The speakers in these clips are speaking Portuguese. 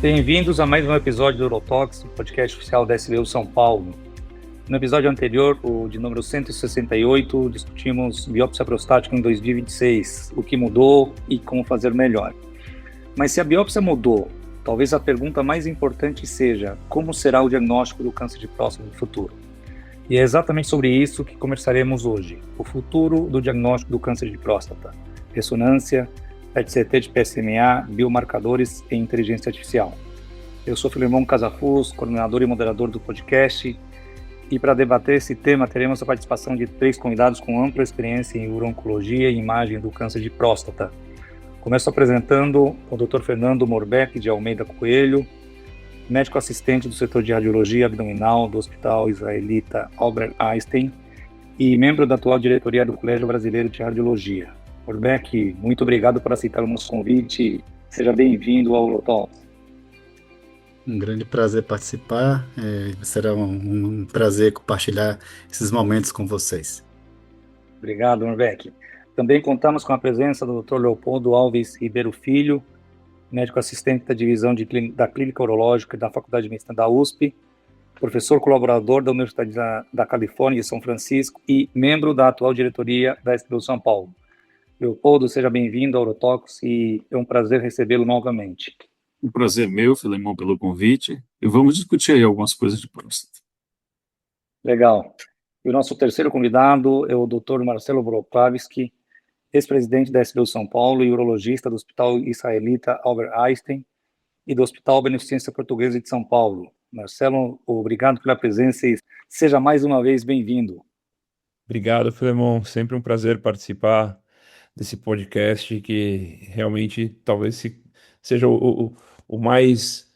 Bem-vindos a mais um episódio do Urotalks, o podcast oficial da SBU São Paulo. No episódio anterior, o de número 168, discutimos biópsia prostática em 2026, o que mudou e como fazer melhor. Mas se a biópsia mudou, talvez a pergunta mais importante seja como será o diagnóstico do câncer de próstata no futuro. E é exatamente sobre isso que conversaremos hoje, o futuro do diagnóstico do câncer de próstata, ressonância, PET-CT de PSMA, biomarcadores e inteligência artificial. Eu sou Filemon Casafus, coordenador e moderador do podcast, e para debater esse tema teremos a participação de 3 convidados com ampla experiência em urologia e imagem do câncer de próstata. Começo apresentando o Dr. Fernando Morbeck de Almeida Coelho, médico assistente do setor de radiologia abdominal do Hospital Israelita Albert Einstein e membro da atual diretoria do Colégio Brasileiro de Radiologia. Morbeck, muito obrigado por aceitar o nosso convite. Seja bem-vindo ao Urotalks. Um grande prazer participar, será um prazer compartilhar esses momentos com vocês. Obrigado, Morbeck. Também contamos com a presença do Dr. Leopoldo Alves Ribeiro Filho, médico assistente da divisão da Clínica Urológica da Faculdade de Medicina da USP, professor colaborador da Universidade da Califórnia de São Francisco e membro da atual diretoria da SBU São Paulo. Leopoldo, seja bem-vindo ao Urotalks e é um prazer recebê-lo novamente. Um prazer meu, Filemon, pelo convite, e vamos discutir aí algumas coisas de próstata. Legal. E o nosso terceiro convidado é o Dr. Marcelo Boroklavski, ex-presidente da SBU São Paulo e urologista do Hospital Israelita Albert Einstein e do Hospital Beneficência Portuguesa de São Paulo. Marcelo, obrigado pela presença e seja mais uma vez bem-vindo. Obrigado, Filemon. Sempre um prazer participar desse podcast que realmente talvez seja o mais...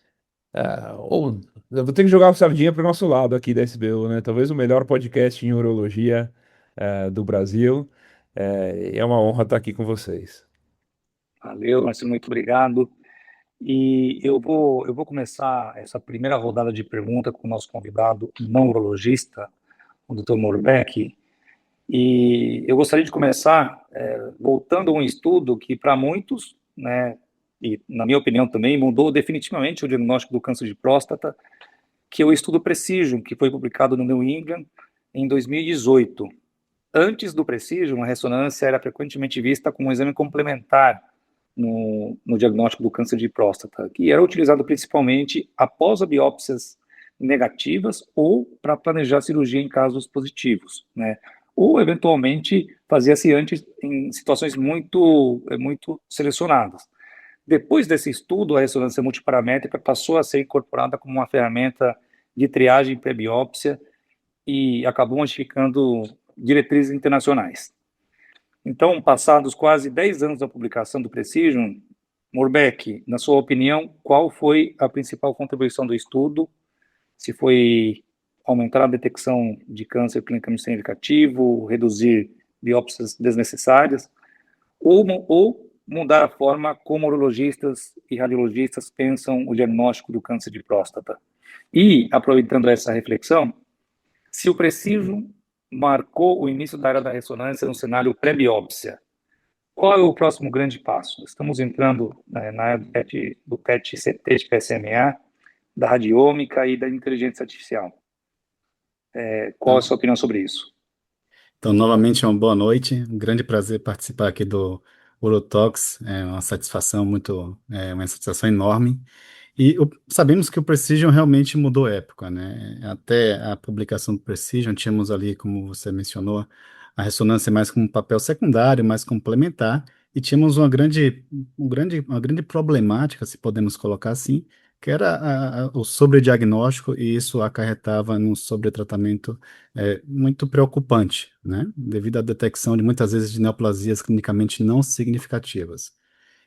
eu vou ter que jogar a sardinha para o nosso lado aqui da SBU, né? Talvez o melhor podcast em urologia do Brasil. É uma honra estar aqui com vocês. Valeu, Marcelo, muito obrigado. E eu vou começar essa primeira rodada de pergunta com o nosso convidado não urologista, o Dr. Morbeck. E eu gostaria de começar voltando a um estudo que para muitos, né, e na minha opinião também, mudou definitivamente o diagnóstico do câncer de próstata, que é o estudo Precision, que foi publicado no New England em 2018. Antes do Precision, a ressonância era frequentemente vista como um exame complementar no diagnóstico do câncer de próstata, que era utilizado principalmente após a biópsias negativas ou para planejar cirurgia em casos positivos, né? Ou, eventualmente, fazia-se antes em situações muito selecionadas. Depois desse estudo, a ressonância multiparamétrica passou a ser incorporada como uma ferramenta de triagem pré-biópsia e acabou modificando diretrizes internacionais. Então, passados quase 10 anos da publicação do Precision, Morbeck, na sua opinião, qual foi a principal contribuição do estudo? Se foi aumentar a detecção de câncer clinicamente significativo, reduzir biópsias desnecessárias, ou mudar a forma como urologistas e radiologistas pensam o diagnóstico do câncer de próstata. E, aproveitando essa reflexão, se o Precision marcou o início da era da ressonância no cenário pré-biópsia, qual é o próximo grande passo? Estamos entrando na era do PET-CT de PSMA, da radiômica e da inteligência artificial. Qual é a sua opinião sobre isso? Então, novamente, uma boa noite. Um grande prazer participar aqui do Urotalks. É uma satisfação uma satisfação enorme. E sabemos que o Precision realmente mudou a época, né? Até a publicação do Precision, tínhamos ali, como você mencionou, a ressonância mais como um papel secundário, mais complementar, e tínhamos uma grande problemática, se podemos colocar assim, que era o sobrediagnóstico, e isso acarretava num sobretratamento muito preocupante, né? Devido à detecção de muitas vezes de neoplasias clinicamente não significativas.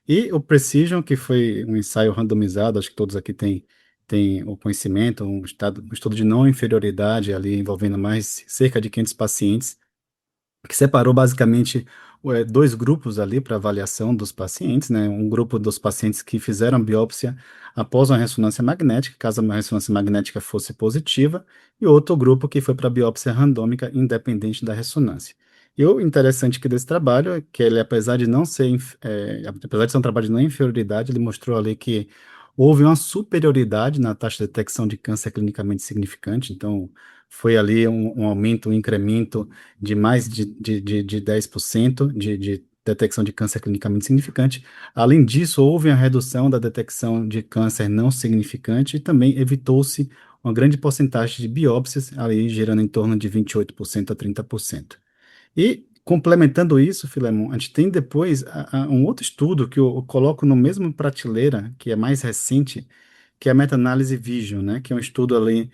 E o Precision, que foi um ensaio randomizado, acho que todos aqui têm o conhecimento, um estudo de não inferioridade ali envolvendo cerca de 500 pacientes, que separou basicamente 2 grupos ali para avaliação dos pacientes, né? Um grupo dos pacientes que fizeram biópsia após uma ressonância magnética, caso a ressonância magnética fosse positiva, e outro grupo que foi para biópsia randômica independente da ressonância. E o interessante aqui desse trabalho é que ele, apesar de ser um trabalho de não inferioridade, ele mostrou ali que houve uma superioridade na taxa de detecção de câncer clinicamente significante, então foi ali um aumento, um incremento de mais de 10% de detecção de câncer clinicamente significante. Além disso, houve a redução da detecção de câncer não significante e também evitou-se uma grande porcentagem de biópsias, ali gerando em torno de 28% a 30%. E, complementando isso, Filemon, a gente tem depois um outro estudo que eu coloco no mesmo prateleira, que é mais recente, que é a meta-análise Vision, né? Que é um estudo ali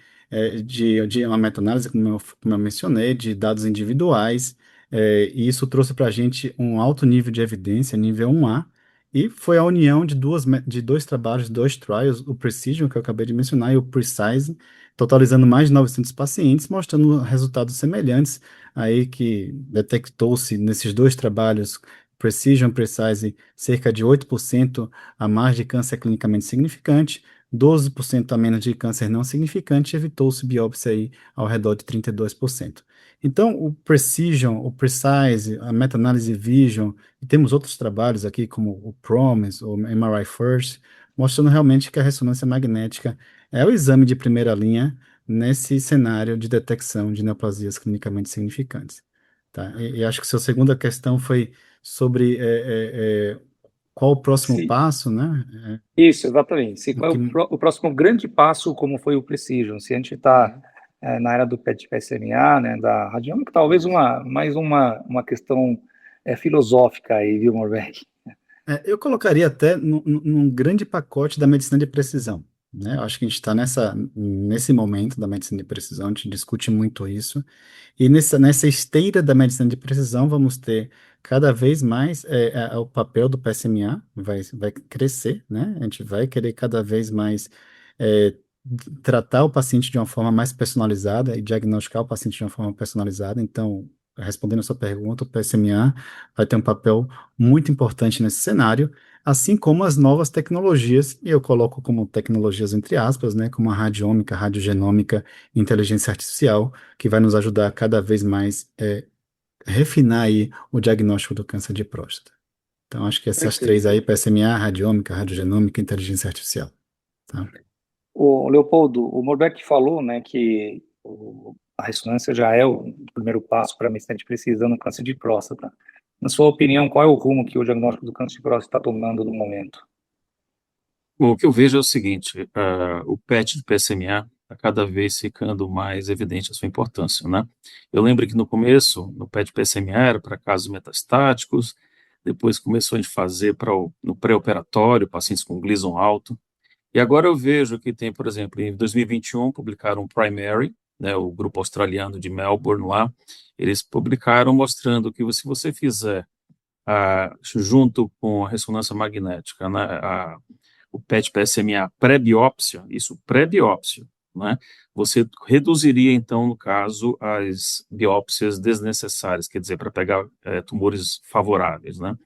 de uma meta-análise, como eu mencionei, de dados individuais, e isso trouxe para a gente um alto nível de evidência, nível 1A, e foi a união de dois trabalhos, dois trials, o Precision, que eu acabei de mencionar, e o Precise, totalizando mais de 900 pacientes, mostrando resultados semelhantes aí que detectou-se nesses dois trabalhos, Precision, Precise, cerca de 8% a mais de câncer clinicamente significante, 12% a menos de câncer não significante, evitou-se biópsia aí ao redor de 32%. Então, o Precision, o Precise, a meta-análise Vision, e temos outros trabalhos aqui, como o PROMISE, o MRI First, mostrando realmente que a ressonância magnética é o exame de primeira linha nesse cenário de detecção de neoplasias clinicamente significantes. Tá? E acho que sua segunda questão foi sobre qual o próximo Sim, passo, né? isso, exatamente. Se O qual é que, o próximo grande passo, como foi o Precision? Se a gente está na era do PET-PSMA, né, da radiômica, talvez mais uma questão filosófica aí, viu, Morbeck? eu colocaria até num grande pacote da medicina de precisão. Né? Eu acho que a gente está nesse momento da medicina de precisão, a gente discute muito isso. E nessa esteira da medicina de precisão, vamos ter cada vez mais o papel do PSMA vai crescer, né? A gente vai querer cada vez mais é, tratar o paciente de uma forma mais personalizada e diagnosticar o paciente de uma forma personalizada. Então, respondendo a sua pergunta, o PSMA vai ter um papel muito importante nesse cenário, assim como as novas tecnologias, e eu coloco como tecnologias entre aspas, né? Como a radiômica, radiogenômica, inteligência artificial que vai nos ajudar cada vez mais refinar aí o diagnóstico do câncer de próstata. Então, acho que essas três Perfeito. aí, PSMA, radiômica, radiogenômica e inteligência artificial. Tá? O Leopoldo, o Morbeck falou, né, que a ressonância já é o primeiro passo para a medicina de precisão no câncer de próstata. Na sua opinião, qual é o rumo que o diagnóstico do câncer de próstata está tomando no momento? Bom, o que eu vejo é o seguinte, o PET de PSMA está cada vez ficando mais evidente a sua importância, né? Eu lembro que no começo, no PET PSMA era para casos metastáticos, depois começou a gente fazer no pré-operatório, pacientes com Gleason alto, e agora eu vejo que tem, por exemplo, em 2021 publicaram um Primary, né, o grupo australiano de Melbourne lá, eles publicaram mostrando que se você fizer junto com a ressonância magnética, né, o PET-PSMA pré-biópsia, isso pré-biópsia, né, você reduziria, então, no caso, as biópsias desnecessárias, quer dizer, para pegar tumores favoráveis, né.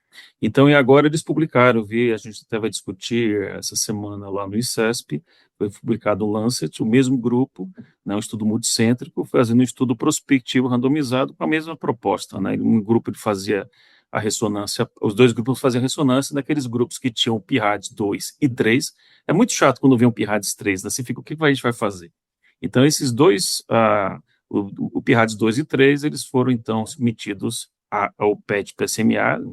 Então, e agora eles publicaram, a gente até vai discutir essa semana lá no ICESP, foi publicado no Lancet, o mesmo grupo, né, um estudo multicêntrico, fazendo um estudo prospectivo randomizado com a mesma proposta, né, um grupo que fazia a ressonância, os dois grupos faziam ressonância naqueles grupos que tinham o PIRADS 2 e 3. É muito chato quando vem um PIRADS 3, né? Você fica, o que a gente vai fazer? Então, esses dois, o PIRADS 2 e 3, eles foram, então, submetidos ao PET-PSMA,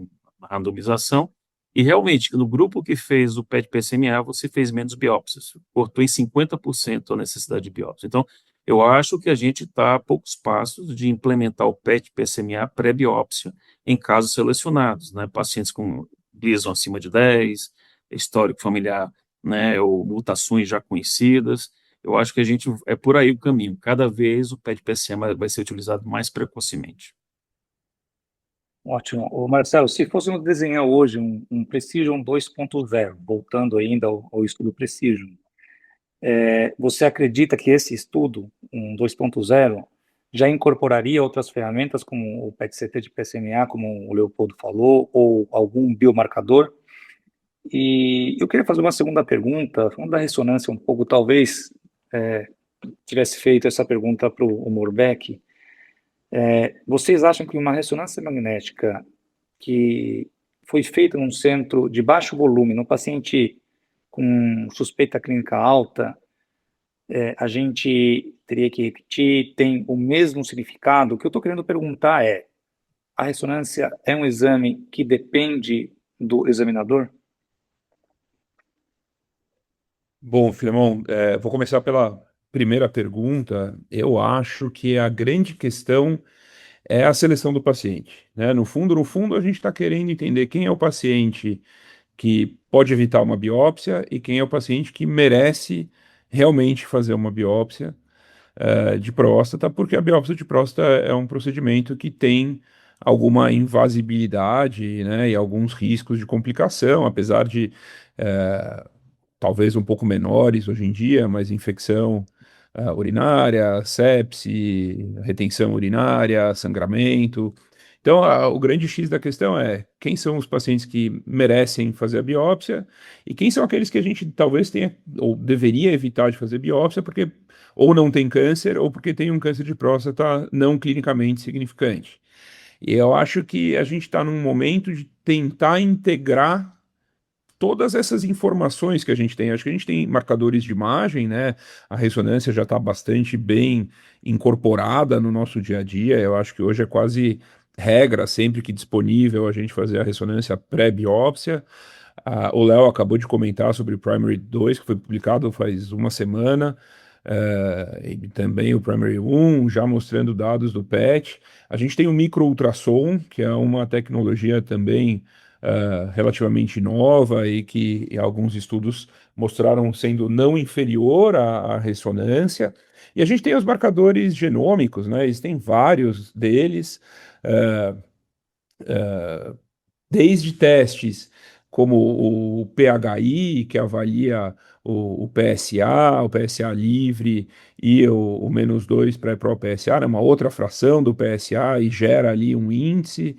randomização, e realmente, no grupo que fez o PET-PSMA, você fez menos biópsias, cortou em 50% a necessidade de biópsia. Então, eu acho que a gente está a poucos passos de implementar o PET-PSMA pré-biópsia em casos selecionados, né, pacientes com Gleason acima de 10, histórico familiar, né, ou mutações já conhecidas. Eu acho que a gente é por aí o caminho. Cada vez o PET-PSMA vai ser utilizado mais precocemente. Ótimo. Ô Marcelo, se fôssemos desenhar hoje um Precision 2.0, voltando ainda ao estudo Precision, você acredita que esse estudo, um 2.0, já incorporaria outras ferramentas, como o PET-CT de PSMA, como o Leopoldo falou, ou algum biomarcador? E eu queria fazer uma segunda pergunta, falando da ressonância um pouco, talvez tivesse feito essa pergunta para o Morbeck. Vocês acham que uma ressonância magnética que foi feita num centro de baixo volume, num paciente com suspeita clínica alta, a gente teria que repetir, tem o mesmo significado? O que eu estou querendo perguntar é, a ressonância é um exame que depende do examinador? Bom, Filemão, vou começar pela primeira pergunta. Eu acho que a grande questão é a seleção do paciente, né? No fundo, a gente está querendo entender quem é o paciente que pode evitar uma biópsia e quem é o paciente que merece realmente fazer uma biópsia de próstata, porque a biópsia de próstata é um procedimento que tem alguma invasibilidade, né, e alguns riscos de complicação, apesar de talvez um pouco menores hoje em dia, mas infecção urinária, sepse, retenção urinária, sangramento. Então, o grande X da questão é quem são os pacientes que merecem fazer a biópsia e quem são aqueles que a gente talvez tenha ou deveria evitar de fazer biópsia porque ou não tem câncer ou porque tem um câncer de próstata não clinicamente significante. E eu acho que a gente está num momento de tentar integrar todas essas informações que a gente tem. Acho que a gente tem marcadores de imagem, né? A ressonância já está bastante bem incorporada no nosso dia a dia. Eu acho que hoje é quase regra, sempre que disponível, a gente fazer a ressonância pré-biópsia. O Léo acabou de comentar sobre o Primary 2, que foi publicado faz uma semana. E também o Primary 1, já mostrando dados do PET. A gente tem o micro-ultrassom, que é uma tecnologia também relativamente nova e que alguns estudos mostraram sendo não inferior à ressonância. E a gente tem os marcadores genômicos, né? Existem vários deles, uh, desde testes como o PHI, que avalia o PSA, o PSA livre e o menos 2 pré-PSA, é uma outra fração do PSA e gera ali um índice.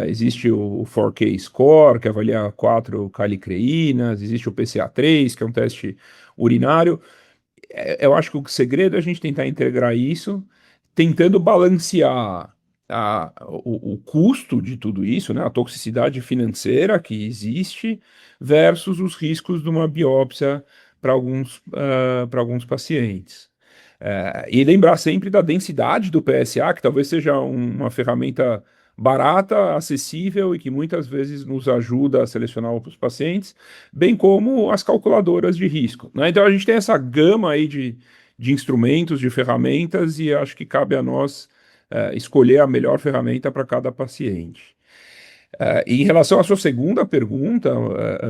Existe o 4K Score, que avalia 4 calicreínas, existe o PCA3, que é um teste urinário. Eu acho que o segredo é a gente tentar integrar isso, tentando balancear o custo de tudo isso, né, a toxicidade financeira que existe, versus os riscos de uma biópsia para alguns pacientes. E lembrar sempre da densidade do PSA, que talvez seja uma ferramenta barata, acessível e que muitas vezes nos ajuda a selecionar os pacientes, bem como as calculadoras de risco, né? Então a gente tem essa gama aí de instrumentos, de ferramentas, e acho que cabe a nós escolher a melhor ferramenta para cada paciente. E em relação à sua segunda pergunta,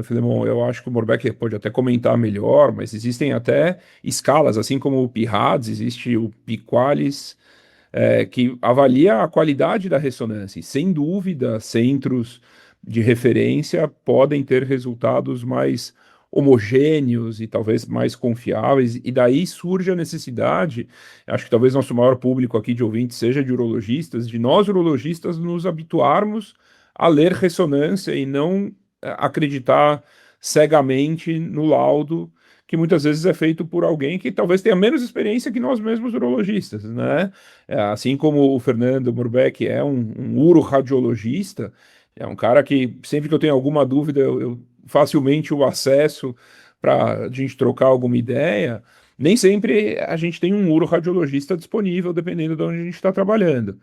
Filemon, eu acho que o Morbeck pode até comentar melhor, mas existem até escalas, assim como o PIRADS, existe o PIQALIS, que avalia a qualidade da ressonância. E, sem dúvida, centros de referência podem ter resultados mais homogêneos e talvez mais confiáveis, e daí surge a necessidade, acho que talvez nosso maior público aqui de ouvintes seja de urologistas, de nós urologistas nos habituarmos a ler ressonância e não acreditar cegamente no laudo que muitas vezes é feito por alguém que talvez tenha menos experiência que nós mesmos urologistas, né? Assim como o Fernando Morbeck é um uroradiologista, é um cara que sempre que eu tenho alguma dúvida eu facilmente o acesso para a gente trocar alguma ideia. Nem sempre a gente tem um uroradiologista disponível, dependendo de onde a gente está trabalhando.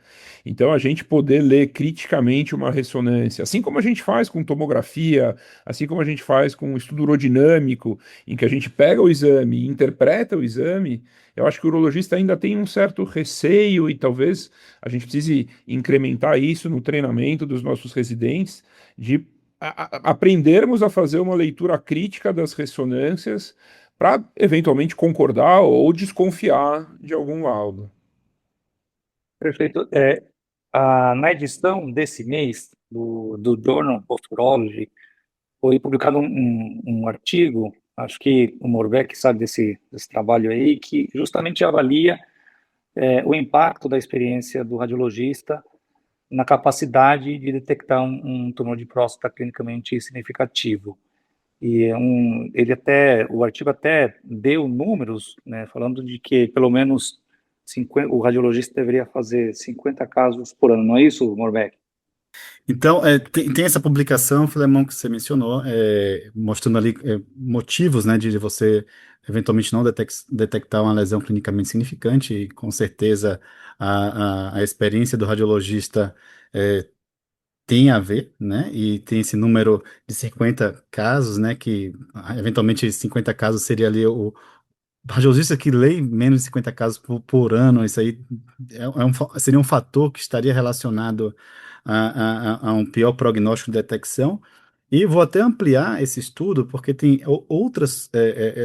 Então, a gente poder ler criticamente uma ressonância, assim como a gente faz com tomografia, assim como a gente faz com estudo urodinâmico, em que a gente pega o exame e interpreta o exame, eu acho que o urologista ainda tem um certo receio e talvez a gente precise incrementar isso no treinamento dos nossos residentes, de aprendermos a fazer uma leitura crítica das ressonâncias para eventualmente concordar ou desconfiar de algum laudo. Perfeito. Na edição desse mês do Journal of Urology, foi publicado um artigo, acho que o Morbeck sabe desse trabalho aí, que justamente avalia o impacto da experiência do radiologista na capacidade de detectar um tumor de próstata clinicamente significativo. E o artigo até deu números, né, falando de que pelo menos 50, o radiologista deveria fazer 50 casos por ano, não é isso, Morbeck? Então, tem essa publicação, Filemão, que você mencionou, mostrando ali motivos, né, de você eventualmente não detectar uma lesão clinicamente significante, e com certeza a experiência do radiologista é, tem a ver, né, e tem esse número de 50 casos, né, que eventualmente 50 casos seria ali o radiologista que lê menos de 50 casos por ano, isso aí seria um fator que estaria relacionado a um pior prognóstico de detecção. E vou até ampliar esse estudo, porque tem outros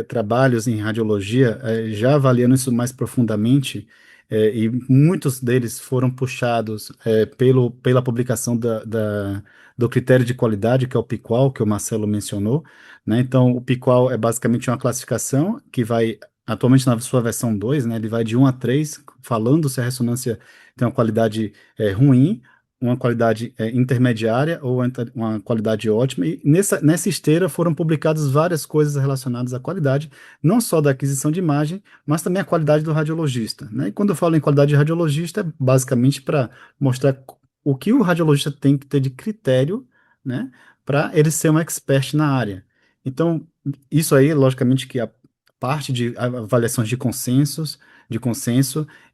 trabalhos em radiologia já avaliando isso mais profundamente, e muitos deles foram puxados pela publicação do critério de qualidade, que é o PIQAL, que o Marcelo mencionou, né? Então, o PIQAL é basicamente uma classificação que vai, atualmente na sua versão 2, né, ele vai de 1 a 3, falando se a ressonância tem uma qualidade ruim, uma qualidade intermediária ou uma qualidade ótima. E nessa esteira foram publicadas várias coisas relacionadas à qualidade, não só da aquisição de imagem, mas também a qualidade do radiologista, né? E quando eu falo em qualidade de radiologista, é basicamente para mostrar o que o radiologista tem que ter de critério, né, para ele ser um expert na área. Então, isso aí, logicamente, que a parte de avaliações de consenso,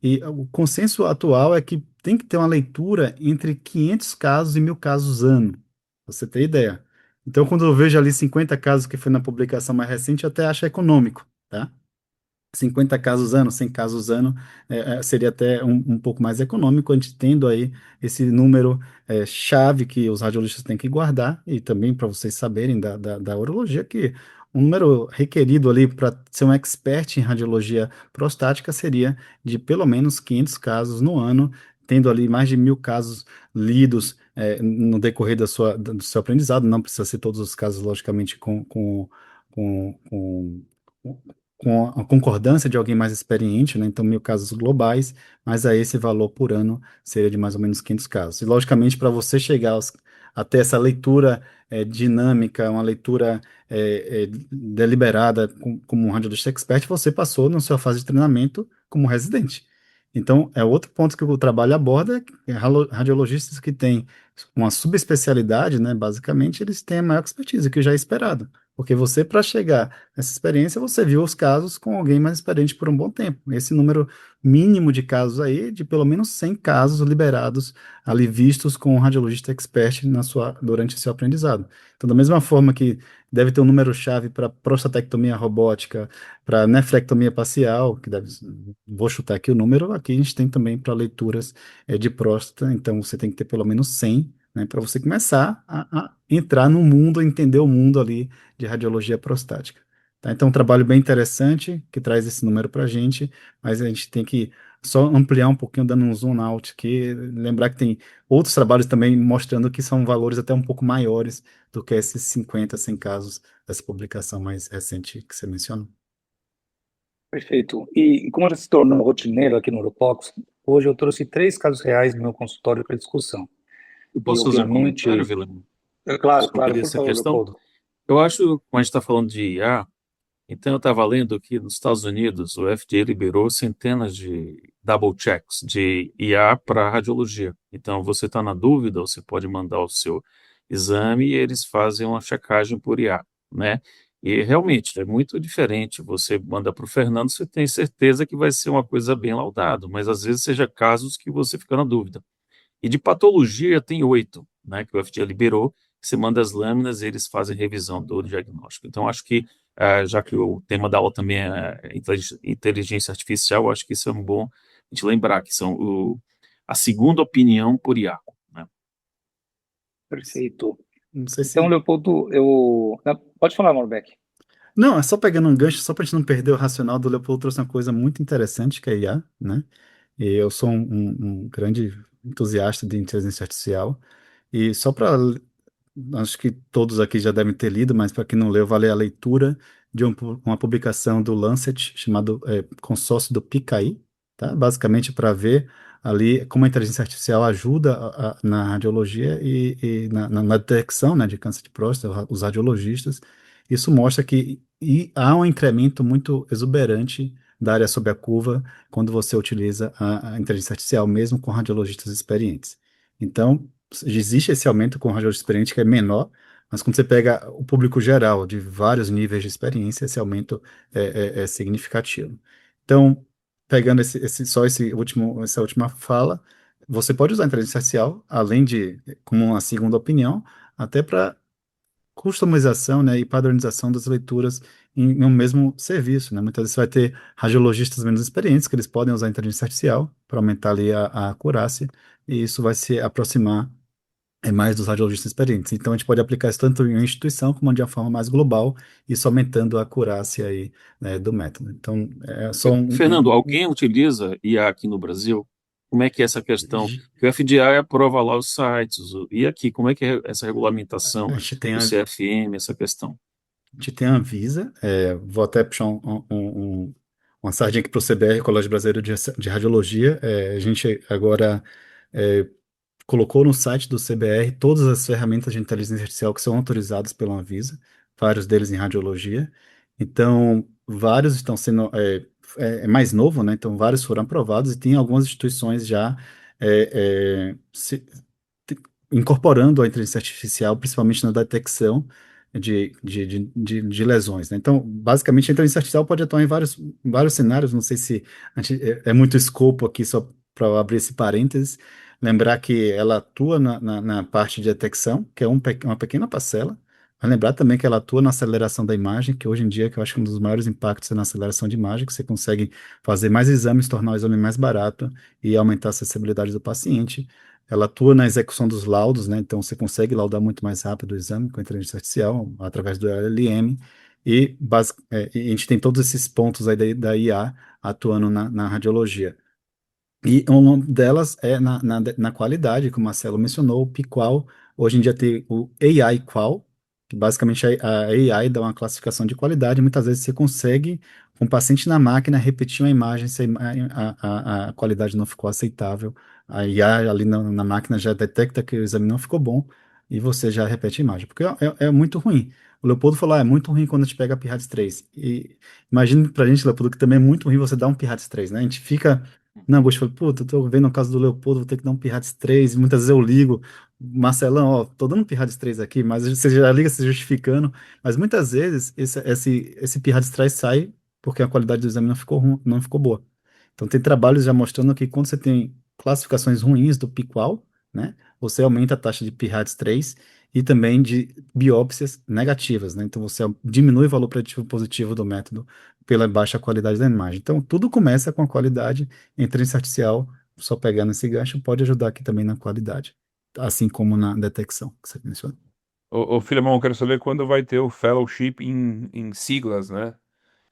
e o consenso atual é que tem que ter uma leitura entre 500 casos e 1.000 casos ano, pra você ter ideia. Então, quando eu vejo ali 50 casos que foi na publicação mais recente, eu até acho econômico, tá? 50 casos ano, 100 casos ano, seria até um pouco mais econômico, a gente tendo aí esse número chave que os radiologistas têm que guardar, e também para vocês saberem da urologia, que o número requerido ali para ser um expert em radiologia prostática seria de pelo menos 500 casos no ano, tendo ali mais de 1.000 casos lidos no decorrer do seu aprendizado. Não precisa ser todos os casos, logicamente, com, com com a concordância de alguém mais experiente, né? Então, 1.000 casos globais, mas aí esse valor por ano seria de mais ou menos 500 casos. E, logicamente, para você chegar até essa leitura dinâmica, uma leitura deliberada como um radiologista expert, você passou na sua fase de treinamento como residente. Então, é outro ponto que o trabalho aborda, é radiologistas que têm uma subespecialidade, né? Basicamente, eles têm a maior expertise, que já é esperado. Porque você, para chegar nessa experiência, você viu os casos com alguém mais experiente por um bom tempo. Esse número mínimo de casos aí, de pelo menos 100 casos liberados, ali vistos com um radiologista expert durante seu aprendizado. Então, da mesma forma que deve ter um número-chave para prostatectomia robótica, para nefrectomia parcial, vou chutar aqui o número, aqui a gente tem também para leituras de próstata, então você tem que ter pelo menos 100, né, para você começar a entrar no mundo, entender o mundo ali de radiologia prostática. Tá? Então, um trabalho bem interessante que traz esse número para a gente, mas a gente tem que só ampliar um pouquinho, dando um zoom out aqui, lembrar que tem outros trabalhos também mostrando que são valores até um pouco maiores do que esses 50, 100 casos dessa publicação mais recente que você mencionou. Perfeito. E como já se tornou rotineiro aqui no Europox, hoje eu trouxe 3 casos reais no meu consultório para discussão. Eu E, posso fazer um obviamente, comentário, Vilão, claro, sobre claro, por essa favor, questão? Leopoldo. Eu acho, quando a gente está falando de IA, então eu estava lendo que nos Estados Unidos o FDA liberou centenas de double checks de IA para radiologia. Então você está na dúvida, você pode mandar o seu exame e eles fazem uma checagem por IA, né? E realmente é muito diferente. Você manda para o Fernando, você tem certeza que vai ser uma coisa bem laudada, mas às vezes seja casos que você fica na dúvida. E de patologia tem 8, né, que o FDA liberou. Você manda as lâminas e eles fazem revisão do diagnóstico. Então, acho que, já que o tema da aula também é inteligência artificial, acho que isso é um bom a gente lembrar, que são a segunda opinião por IA, né? Perfeito. Não sei Então, se. Leopoldo, pode falar, Morbeck. Não, é só pegando um gancho, só para a gente não perder o racional do Leopoldo, trouxe uma coisa muito interessante, que é a IA, né? E eu sou um grande entusiasta de inteligência artificial. E só para, acho que todos aqui já devem ter lido, mas para quem não leu, vale a leitura de uma publicação do Lancet chamado Consórcio do Picaí, tá? Basicamente para ver ali como a inteligência artificial ajuda na radiologia e na detecção, né, de câncer de próstata, os radiologistas. Isso mostra que há um incremento muito exuberante da área sob a curva quando você utiliza a inteligência artificial, mesmo com radiologistas experientes. Então, existe esse aumento com o radiologista experiente que é menor, mas quando você pega o público geral de vários níveis de experiência, esse aumento é significativo. Então, pegando essa última fala, você pode usar a inteligência artificial, além de como uma segunda opinião, até para customização, né, e padronização das leituras em um mesmo serviço, né? Muitas vezes você vai ter radiologistas menos experientes que eles podem usar a inteligência artificial para aumentar ali a acurácia, e isso vai se aproximar mais dos radiologistas experientes. Então a gente pode aplicar isso tanto em uma instituição como de uma forma mais global, isso aumentando a acurácia aí, né, do método. Então é só Fernando, alguém utiliza IA aqui no Brasil? Como é que é essa questão? Que o FDA aprova lá os sites, e aqui, como é que é essa regulamentação, a gente tem o CFM, essa questão? A gente tem a Anvisa, vou até puxar uma sardinha aqui para o CBR, Colégio Brasileiro de Radiologia. A gente agora é, colocou no site do CBR todas as ferramentas de inteligência artificial que são autorizadas pela Anvisa, vários deles em radiologia. Então, vários estão sendo, é mais novo, né? Então, vários foram aprovados e tem algumas instituições já te- incorporando a inteligência artificial, principalmente na detecção de lesões, né? Então, basicamente, a inteligência artificial pode atuar em vários cenários. Não sei se é muito escopo aqui, só para abrir esse parênteses. Lembrar que ela atua na parte de detecção, que é uma pequena parcela. Mas lembrar também que ela atua na aceleração da imagem, que hoje em dia, que eu acho que um dos maiores impactos é na aceleração de imagem, que você consegue fazer mais exames, tornar o exame mais barato e aumentar a acessibilidade do paciente. Ela atua na execução dos laudos, né? Então você consegue laudar muito mais rápido o exame com a inteligência artificial, através do LLM, e a gente tem todos esses pontos aí da IA atuando na radiologia. E uma delas é na qualidade, como o Marcelo mencionou, o Piqual. Hoje em dia tem o AI Qual, que basicamente a AI dá uma classificação de qualidade. Muitas vezes você consegue, com o paciente na máquina, repetir uma imagem se a qualidade não ficou aceitável. A IA ali na máquina já detecta que o exame não ficou bom e você já repete a imagem. Porque é muito ruim. O Leopoldo falou, é muito ruim quando a gente pega a PIRADS 3. E imagine pra gente, Leopoldo, que também é muito ruim você dar um PIRADS 3, né? A gente fica na angústia, falei, puta, eu tô vendo o caso do Leopoldo, vou ter que dar um Pirrates 3, e muitas vezes eu ligo, Marcelão, ó, tô dando um Pirrates 3 aqui, mas você já liga se justificando, mas muitas vezes esse Pirrates 3 sai porque a qualidade do exame não ficou ruim, não ficou boa. Então tem trabalhos já mostrando que quando você tem classificações ruins do Piqual, né, você aumenta a taxa de Pirrates 3 e também de biópsias negativas, né, então você diminui o valor preditivo positivo do método pela baixa qualidade da imagem. Então tudo começa com a qualidade. Inteligência artificial, só pegando esse gancho, pode ajudar aqui também na qualidade, assim como na detecção que você mencionou. Ô, Filemão, eu quero saber quando vai ter o fellowship em siglas, né?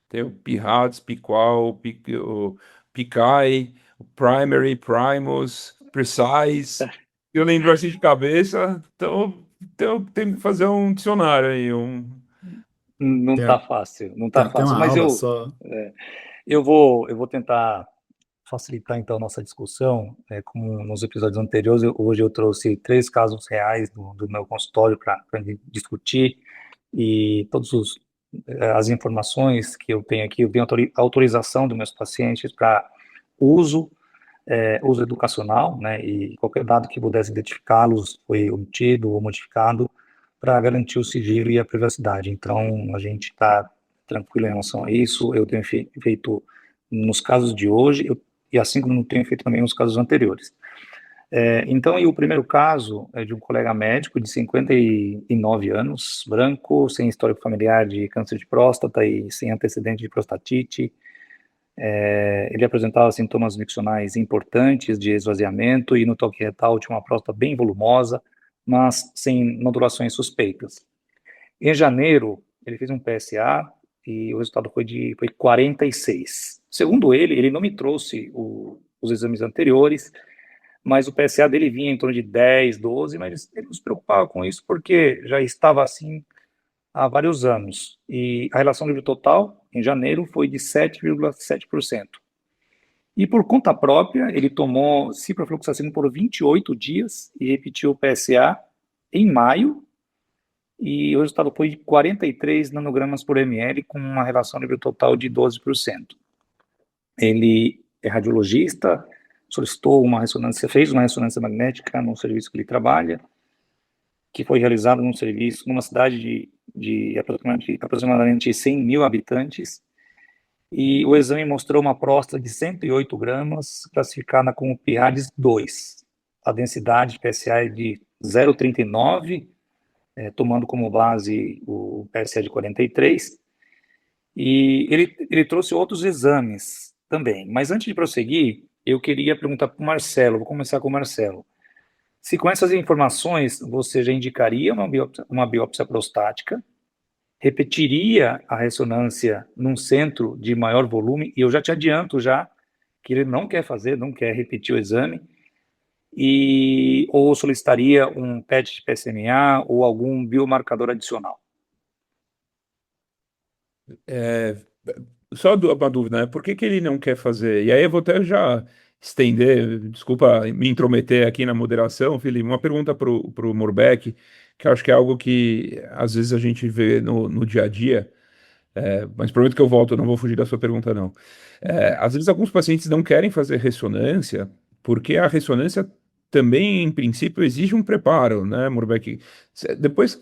Tem o PIRADS, PIQUAL, o PICAI, o Primary, Primus, Precise. Eu lembro assim de cabeça, então tem que fazer um dicionário aí, Não Tem, tá fácil, não tá tem fácil, uma mas aula só. eu vou tentar facilitar então a nossa discussão, como nos episódios anteriores, hoje eu trouxe 3 casos reais do meu consultório para discutir, e as informações que eu tenho aqui, eu tenho autorização dos meus pacientes para uso, uso educacional, né, e qualquer dado que pudesse identificá-los foi obtido ou modificado para garantir o sigilo e a privacidade. Então, a gente está tranquilo em relação a isso. Eu tenho feito nos casos de hoje, e assim como tenho feito também nos casos anteriores. Então, e o primeiro caso é de um colega médico de 59 anos, branco, sem histórico familiar de câncer de próstata e sem antecedente de prostatite. Ele apresentava sintomas miccionais importantes de esvaziamento e no toque retal tinha uma próstata bem volumosa, mas sem nodulações suspeitas. Em janeiro, ele fez um PSA e o resultado foi 46. Segundo ele não me trouxe os exames anteriores, mas o PSA dele vinha em torno de 10, 12, mas ele não se preocupava com isso porque já estava assim há vários anos. E a relação livre total, em janeiro, foi de 7,7%. E por conta própria, ele tomou ciprofloxacino por 28 dias e repetiu o PSA em maio, e o resultado foi de 43 nanogramas por ml, com uma relação livre total de 12%. Ele é radiologista, solicitou uma ressonância, fez uma ressonância magnética no serviço que ele trabalha, que foi realizado num serviço numa cidade de aproximadamente 100 mil habitantes, e o exame mostrou uma próstata de 108 gramas, classificada como PIRADS 2. A densidade de PSA é de 0,39, tomando como base o PSA de 43, e ele trouxe outros exames também. Mas antes de prosseguir, eu queria perguntar para o Marcelo, vou começar com o Marcelo. Se com essas informações você já indicaria uma biópsia prostática, repetiria a ressonância num centro de maior volume, e eu já te adianto já que ele não quer fazer, não quer repetir o exame, ou solicitaria um PET de PSMA ou algum biomarcador adicional. É, só uma dúvida, né? Por que que ele não quer fazer? E aí eu vou até já estender, desculpa me intrometer aqui na moderação, Felipe, uma pergunta pro Morbeck, que eu acho que é algo que às vezes a gente vê no dia a dia, mas prometo que eu volto, eu não vou fugir da sua pergunta, não. Às vezes alguns pacientes não querem fazer ressonância, porque a ressonância também, em princípio, exige um preparo, né, Morbeck? Depois,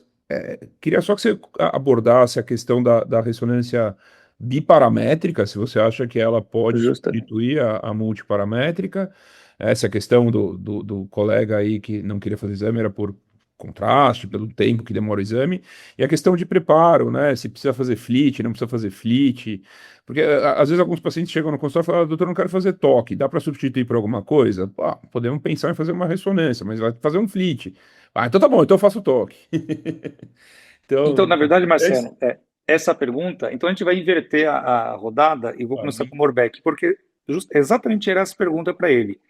queria só que você abordasse a questão da ressonância biparamétrica, se você acha que ela pode Justamente. substituir a multiparamétrica. Essa questão do colega aí que não queria fazer exame era por contraste, pelo tempo que demora o exame, e a questão de preparo, né? Se precisa fazer FLIT, não precisa fazer FLIT, porque às vezes alguns pacientes chegam no consultório e falam, doutor, eu não quero fazer toque, dá para substituir por alguma coisa? Pá, podemos pensar em fazer uma ressonância, mas vai fazer um FLIT. Ah, então tá bom, então eu faço toque. Então, Então, na verdade, é isso. Marcelo, essa pergunta, então a gente vai inverter a rodada e vou começar com o Morbeck, porque exatamente era essa pergunta para ele.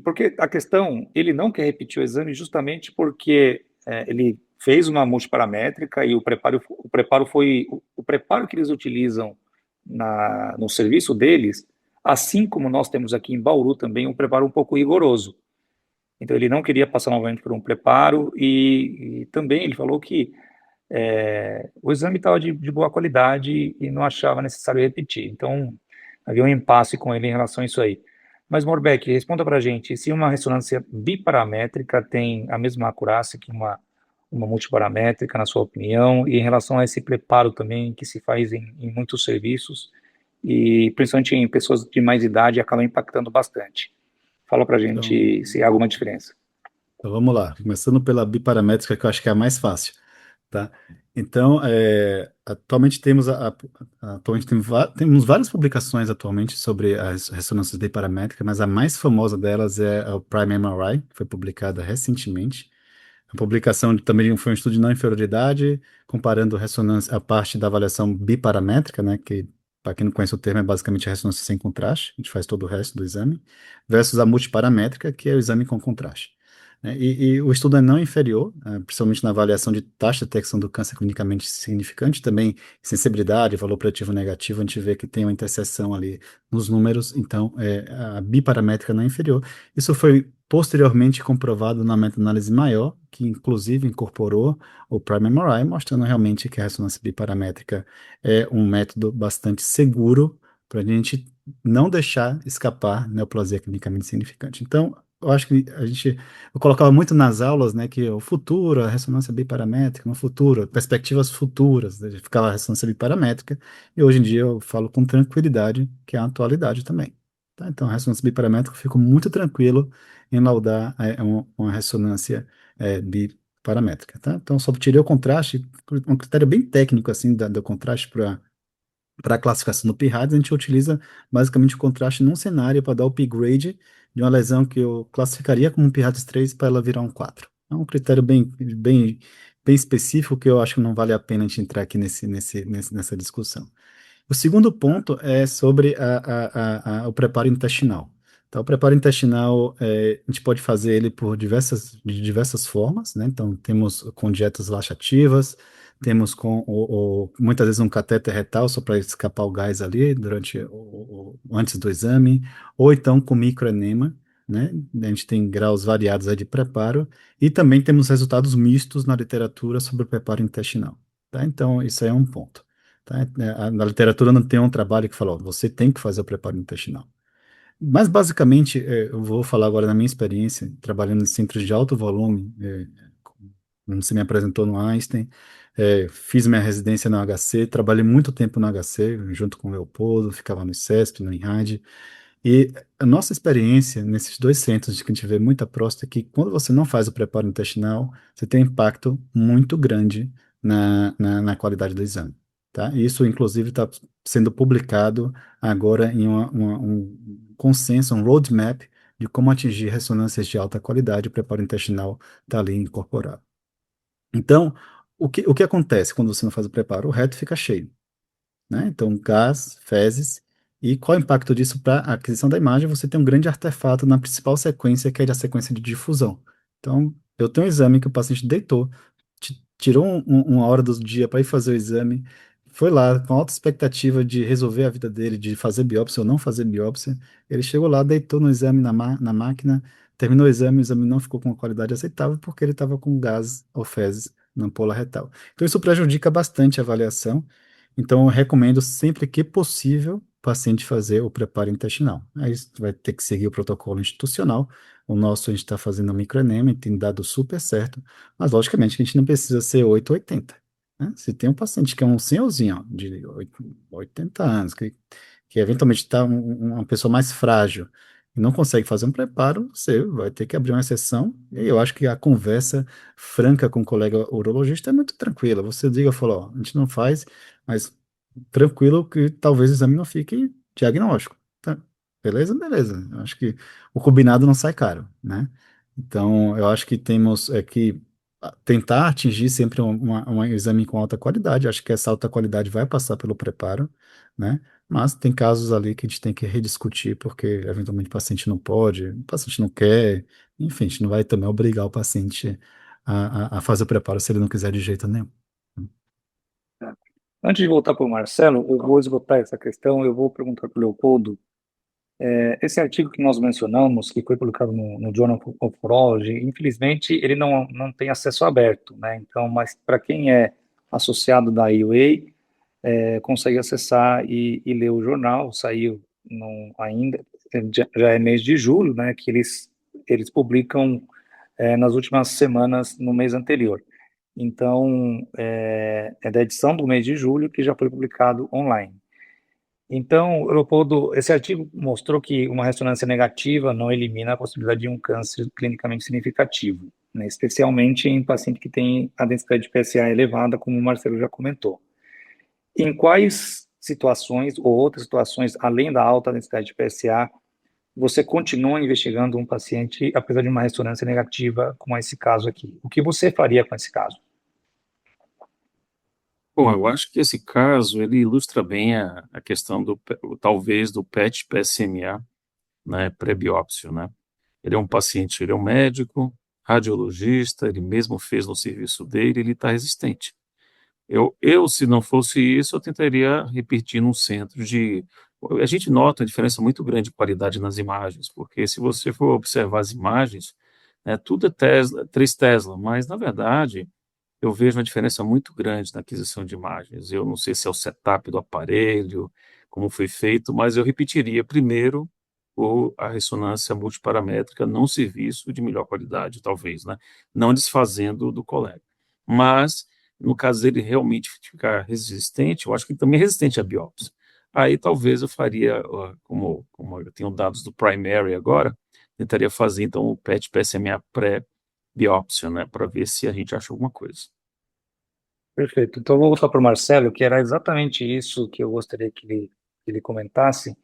Porque a questão, ele não quer repetir o exame justamente porque ele fez uma multiparamétrica e o preparo que eles utilizam no serviço deles, assim como nós temos aqui em Bauru também um preparo um pouco rigoroso. Então ele não queria passar novamente por um preparo e também ele falou que o exame estava de boa qualidade e não achava necessário repetir. Então havia um impasse com ele em relação a isso aí. Mas, Morbeck, responda para a gente, se uma ressonância biparamétrica tem a mesma acurácia que uma multiparamétrica, na sua opinião, e em relação a esse preparo também que se faz em muitos serviços, e principalmente em pessoas de mais idade, acaba impactando bastante. Fala para a Então, gente se há alguma diferença. então vamos lá, começando pela biparamétrica, que eu acho que é a mais fácil, tá? Então, atualmente temos várias publicações atualmente sobre as ressonâncias biparamétricas, mas a mais famosa delas é o Prime MRI, que foi publicada recentemente. A publicação também foi um estudo de não inferioridade, comparando a parte da avaliação biparamétrica, né, que, para quem não conhece o termo, é basicamente a ressonância sem contraste, a gente faz todo o resto do exame, versus a multiparamétrica, que é o exame com contraste. Né. E o estudo é não inferior, principalmente na avaliação de taxa de detecção do câncer clinicamente significante, também sensibilidade, valor preditivo negativo, a gente vê que tem uma interseção ali nos números, então a biparamétrica não é inferior. Isso foi posteriormente comprovado na meta-análise maior, que inclusive incorporou o Prime MRI, mostrando realmente que a ressonância biparamétrica é um método bastante seguro para a gente não deixar escapar neoplasia clinicamente significante. Então, eu acho que eu colocava muito nas aulas, né, que o futuro, a ressonância biparamétrica, no futuro, perspectivas futuras, né, ficava a ressonância biparamétrica, e hoje em dia eu falo com tranquilidade que é a atualidade também. Tá? Então, a ressonância biparamétrica, eu fico muito tranquilo em laudar uma ressonância biparamétrica, tá? Então, só tirei o contraste, um critério bem técnico, assim, do contraste para a classificação do P-RADS, a gente utiliza basicamente o contraste num cenário para dar o P-grade de uma lesão que eu classificaria como um P-RADS 3 para ela virar um 4. É um critério bem específico que eu acho que não vale a pena a gente entrar aqui nessa discussão. O segundo ponto é sobre o preparo intestinal. Então, o preparo intestinal, a gente pode fazer ele de diversas formas, né? Então, temos com dietas laxativas, temos com muitas vezes um catéter retal só para escapar o gás ali antes do exame, ou então com microenema, né? A gente tem graus variados aí de preparo, e também temos resultados mistos na literatura sobre o preparo intestinal, tá? Então, isso aí é um ponto. Tá? Na literatura não tem um trabalho que fala, ó, você tem que fazer o preparo intestinal. Mas basicamente, eu vou falar agora da minha experiência trabalhando em centros de alto volume, como você me apresentou no Einstein, fiz minha residência no HC, trabalhei muito tempo no HC, junto com o Leopoldo, ficava no ICESP, no INRAD, e a nossa experiência nesses dois centros de que a gente vê muita próstata é que quando você não faz o preparo intestinal, você tem um impacto muito grande na qualidade do exame. Tá? Isso, inclusive, está sendo publicado agora em um consenso, um roadmap de como atingir ressonâncias de alta qualidade. O preparo intestinal está ali incorporado. Então, o que acontece quando você não faz o preparo? O reto fica cheio, né? Então, gás, fezes. E qual é o impacto disso para a aquisição da imagem? Você tem um grande artefato na principal sequência, que é a sequência de difusão. Então, eu tenho um exame que o paciente deitou, tirou uma hora do dia para ir fazer o exame, foi lá com alta expectativa de resolver a vida dele, de fazer biópsia ou não fazer biópsia. Ele chegou lá, deitou no exame na máquina, terminou o exame não ficou com uma qualidade aceitável porque ele estava com gás ou fezes na ampola retal. Então, isso prejudica bastante a avaliação. Então, eu recomendo sempre que possível o paciente fazer o preparo intestinal. Aí você vai ter que seguir o protocolo institucional. O nosso, a gente está fazendo o microenema e tem dado super certo, mas logicamente que a gente não precisa ser 880, né? Se tem um paciente que é um senhorzinho, ó, de 80 anos, que eventualmente está uma pessoa mais frágil e não consegue fazer um preparo, você vai ter que abrir uma exceção. E eu acho que a conversa franca com o colega urologista é muito tranquila. Você diga, falou, ó, a gente não faz, mas tranquilo que talvez o exame não fique diagnóstico. Tá? Beleza? Beleza. Eu acho que o combinado não sai caro, né? Então, eu acho que temos que tentar atingir sempre um exame com alta qualidade. Acho que essa alta qualidade vai passar pelo preparo, né? Mas tem casos ali que a gente tem que rediscutir, porque eventualmente o paciente não pode, o paciente não quer, enfim, a gente não vai também obrigar o paciente a fazer o preparo se ele não quiser de jeito nenhum. Antes de voltar para o Marcelo, eu vou esgotar essa questão, eu vou perguntar para o Leopoldo. Esse artigo que nós mencionamos, que foi publicado no Journal of Urology, infelizmente ele não tem acesso aberto, né? Então, mas para quem é associado da AUA, consegue acessar e ler o jornal. Saiu ainda, já é mês de julho, né? Que eles publicam nas últimas semanas no mês anterior. Então, é da edição do mês de julho que já foi publicado online. Então, Leopoldo, esse artigo mostrou que uma ressonância negativa não elimina a possibilidade de um câncer clinicamente significativo, né, especialmente em paciente que tem a densidade de PSA elevada, como o Marcelo já comentou. Em quais situações ou outras situações, além da alta densidade de PSA, você continua investigando um paciente apesar de uma ressonância negativa, como esse caso aqui? O que você faria com esse caso? Bom, eu acho que esse caso ele ilustra bem a questão talvez do PET PSMA, né, pré-biópsia, né? Ele é um paciente, ele é um médico, radiologista, ele mesmo fez no serviço dele, ele está resistente. Se não fosse isso, eu tentaria repetir num centro de. A gente nota uma diferença muito grande de qualidade nas imagens, porque se você for observar as imagens, né, tudo é Tesla, 3 Tesla, mas na verdade eu vejo uma diferença muito grande na aquisição de imagens. Eu não sei se é o setup do aparelho, como foi feito, mas eu repetiria primeiro a ressonância multiparamétrica num serviço de melhor qualidade, talvez, né? Não desfazendo do colega. Mas, no caso dele realmente ficar resistente, eu acho que ele também é resistente à biópsia. Aí talvez eu faria, como eu tenho dados do primary agora, tentaria fazer então o PET PSMA pré-biópsia, né? Para ver se a gente acha alguma coisa. Perfeito. Então, eu vou voltar para o Marcelo, que era exatamente isso que eu gostaria que ele comentasse.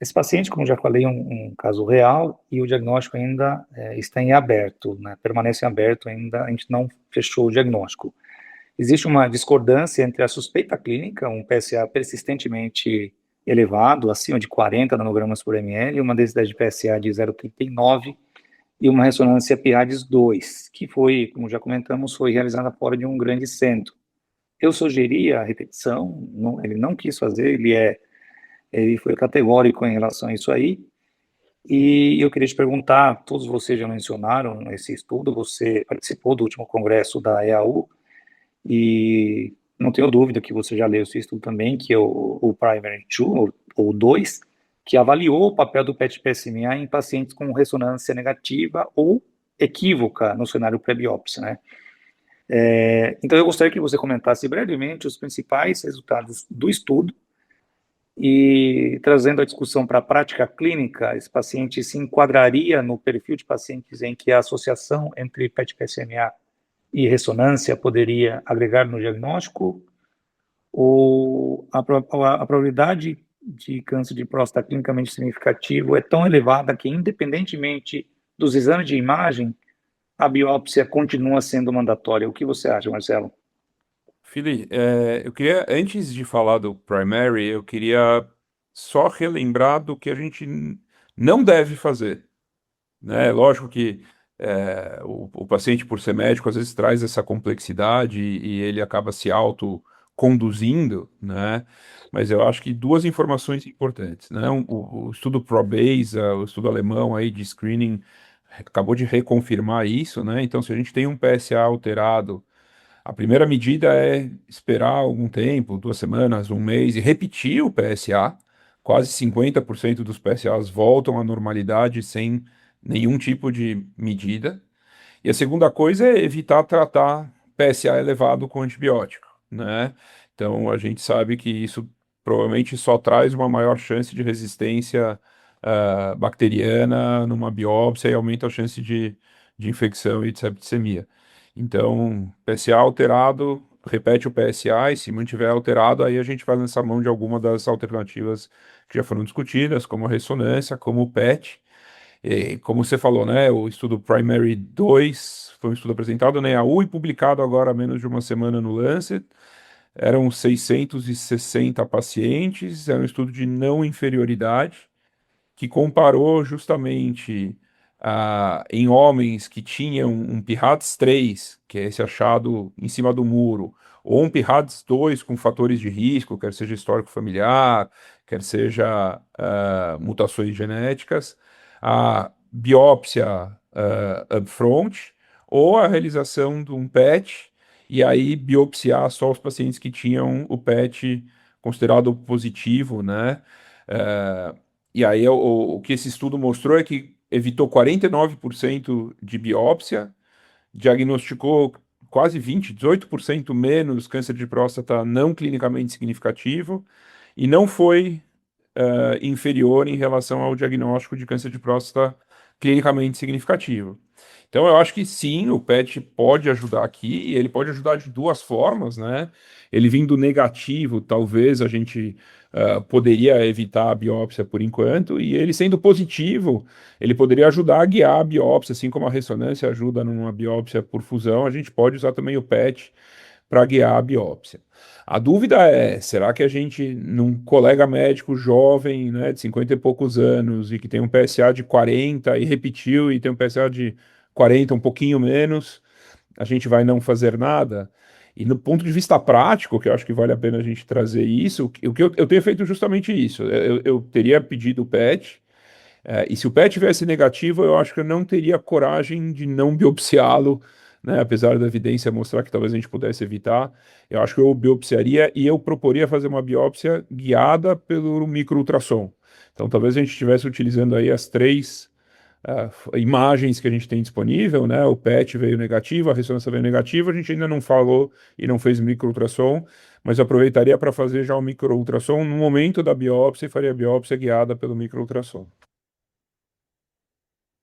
Esse paciente, como já falei, é um caso real e o diagnóstico ainda está em aberto, né? Permanece em aberto ainda, a gente não fechou o diagnóstico. Existe uma discordância entre a suspeita clínica, um PSA persistentemente elevado, acima de 40 nanogramas por ml, uma densidade de PSA de 0,39 e uma ressonância PIADS 2, que foi, como já comentamos, foi realizada fora de um grande centro. Eu sugeria a repetição, ele não quis fazer, ele foi categórico em relação a isso aí, e eu queria te perguntar, todos vocês já mencionaram esse estudo, você participou do último congresso da EAU, e não tenho dúvida que você já leu esse estudo também, que é o Primary 2, ou 2, que avaliou o papel do PET-PSMA em pacientes com ressonância negativa ou equívoca no cenário pré-biópsia, né? Então, eu gostaria que você comentasse brevemente os principais resultados do estudo e, trazendo a discussão para a prática clínica, esse paciente se enquadraria no perfil de pacientes em que a associação entre PET-PSMA e ressonância poderia agregar no diagnóstico, ou a probabilidade de câncer de próstata clinicamente significativo é tão elevada que, independentemente dos exames de imagem, a biópsia continua sendo mandatória. O que você acha, Marcelo? Fili, eu queria, antes de falar do primary, eu queria só relembrar do que a gente não deve fazer, né? Lógico que o paciente, por ser médico, às vezes traz essa complexidade e ele acaba se autoconduzindo, né? Mas eu acho que duas informações importantes, né? O estudo ProBase, o estudo alemão aí de screening, acabou de reconfirmar isso, né? Então, se a gente tem um PSA alterado, a primeira medida é esperar algum tempo, 2 semanas, um mês, e repetir o PSA. Quase 50% dos PSAs voltam à normalidade sem nenhum tipo de medida. E a segunda coisa é evitar tratar PSA elevado com antibiótico, né? Então a gente sabe que isso provavelmente só traz uma maior chance de resistência bacteriana numa biópsia e aumenta a chance de infecção e de septicemia. Então, PSA alterado, repete o PSA e se mantiver alterado, aí a gente vai lançar mão de alguma das alternativas que já foram discutidas, como a ressonância, como o PET. E, como você falou, né, o estudo Primary 2 foi um estudo apresentado na EAU e publicado agora há menos de uma semana no Lancet. Eram 660 pacientes, era um estudo de não inferioridade, que comparou justamente em homens que tinham um PIRADS 3, que é esse achado em cima do muro, ou um PIRADS 2 com fatores de risco, quer seja histórico familiar, quer seja mutações genéticas, a biópsia upfront, ou a realização de um PET, e aí biopsiar só os pacientes que tinham o PET considerado positivo, né? Eh, e aí o que esse estudo mostrou é que evitou 49% de biópsia, diagnosticou quase 18% menos câncer de próstata não clinicamente significativo e não foi inferior em relação ao diagnóstico de câncer de próstata clinicamente significativo. Então, eu acho que sim, o PET pode ajudar aqui, e ele pode ajudar de duas formas, né? Ele vindo negativo, talvez a gente poderia evitar a biópsia por enquanto, e ele sendo positivo, ele poderia ajudar a guiar a biópsia, assim como a ressonância ajuda numa biópsia por fusão, a gente pode usar também o PET para guiar a biópsia. A dúvida é, será que a gente, num colega médico jovem, né, de 50 e poucos anos, e que tem um PSA de 40 e repetiu e tem um PSA de 40, um pouquinho menos, a gente vai não fazer nada? E no ponto de vista prático, que eu acho que vale a pena a gente trazer isso, o que eu tenho feito justamente isso. Eu teria pedido o PET, e se o PET tivesse negativo, eu acho que eu não teria coragem de não biopsiá-lo, né? Apesar da evidência mostrar que talvez a gente pudesse evitar, eu acho que eu biopsiaria e eu proporia fazer uma biópsia guiada pelo microultrassom. Então, talvez a gente estivesse utilizando aí as três imagens que a gente tem disponível, né? O PET veio negativo, a ressonância veio negativa, a gente ainda não falou e não fez microultrassom, mas eu aproveitaria para fazer já o microultrassom no momento da biópsia e faria a biópsia guiada pelo microultrassom.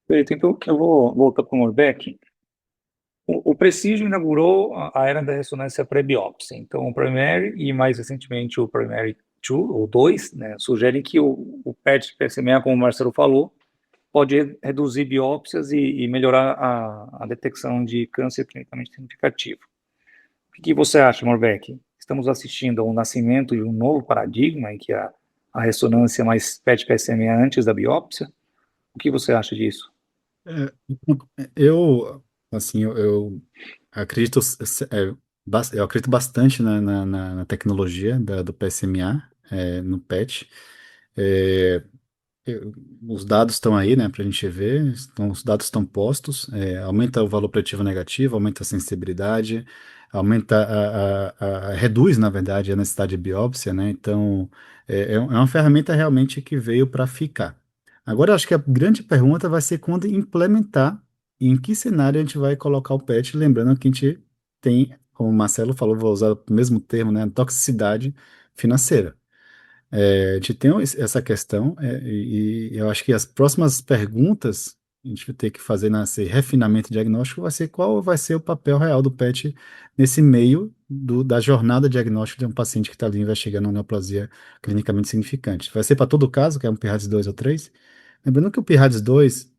Perfeito, então eu vou voltar para o Morbeck. O Prestígio inaugurou a era da ressonância pré-biópsia. Então, o Primary e, mais recentemente, o Primary 2, ou 2, né, sugerem que o PET-PSMA, como o Marcelo falou, pode reduzir biópsias e melhorar a detecção de câncer clinicamente significativo. O que você acha, Morbeck? Estamos assistindo ao nascimento de um novo paradigma em que a ressonância mais PET-PSMA antes da biópsia? O que você acha disso? É, eu, assim, eu acredito, eu acredito bastante na tecnologia do PSMA, no PET. É, os dados estão aí, né, para a gente ver, os dados estão postos, aumenta o valor preditivo negativo, aumenta a sensibilidade, aumenta, reduz, na verdade, a necessidade de biópsia, né? Então, é uma ferramenta realmente que veio para ficar. Agora, eu acho que a grande pergunta vai ser quando implementar e em que cenário a gente vai colocar o PET, lembrando que a gente tem, como o Marcelo falou, vou usar o mesmo termo, né? Toxicidade financeira. A gente tem essa questão, e eu acho que as próximas perguntas que a gente vai ter que fazer nesse refinamento diagnóstico vai ser qual vai ser o papel real do PET nesse meio da jornada diagnóstica de um paciente que está ali investigando uma neoplasia clinicamente significante. Vai ser para todo caso, que é um PIRADS 2 ou 3? Lembrando que o PIRADS 2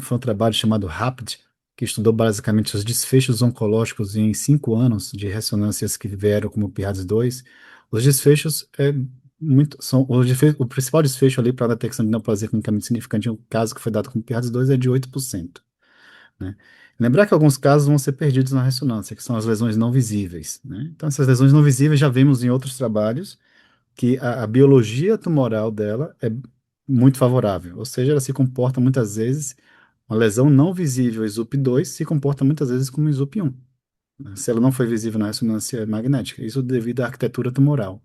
foi um trabalho chamado RAPID, que estudou basicamente os desfechos oncológicos em 5 anos de ressonâncias que vieram como PIRADS 2. Os desfechos o principal desfecho ali para a detecção de neoplasia clinicamente significante, no caso que foi dado como PIRADS 2, é de 8%. Né? Lembrar que alguns casos vão ser perdidos na ressonância, que são as lesões não visíveis. Né? Então, essas lesões não visíveis já vimos em outros trabalhos que a biologia tumoral dela é muito favorável, ou seja, ela se comporta muitas vezes, uma lesão não visível SUP2 se comporta muitas vezes como SUP1, né? Se ela não foi visível na ressonância magnética, isso devido à arquitetura tumoral.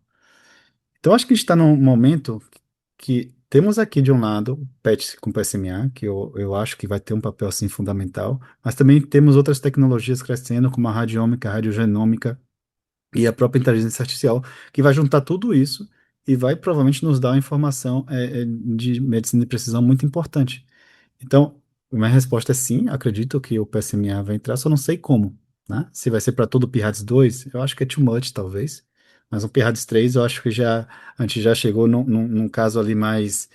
Então, acho que a gente está num momento que temos aqui, de um lado, o PET com PSMA, que eu acho que vai ter um papel, assim, fundamental, mas também temos outras tecnologias crescendo, como a radiômica, a radiogenômica e a própria inteligência artificial, que vai juntar tudo isso e vai provavelmente nos dar uma informação de medicina de precisão muito importante. Então, minha resposta é sim, acredito que o PSMA vai entrar, só não sei como, né? Se vai ser para todo o PIRADS 2, eu acho que é too much, talvez. Mas o PIRADS 3, eu acho que a gente já chegou num caso ali mais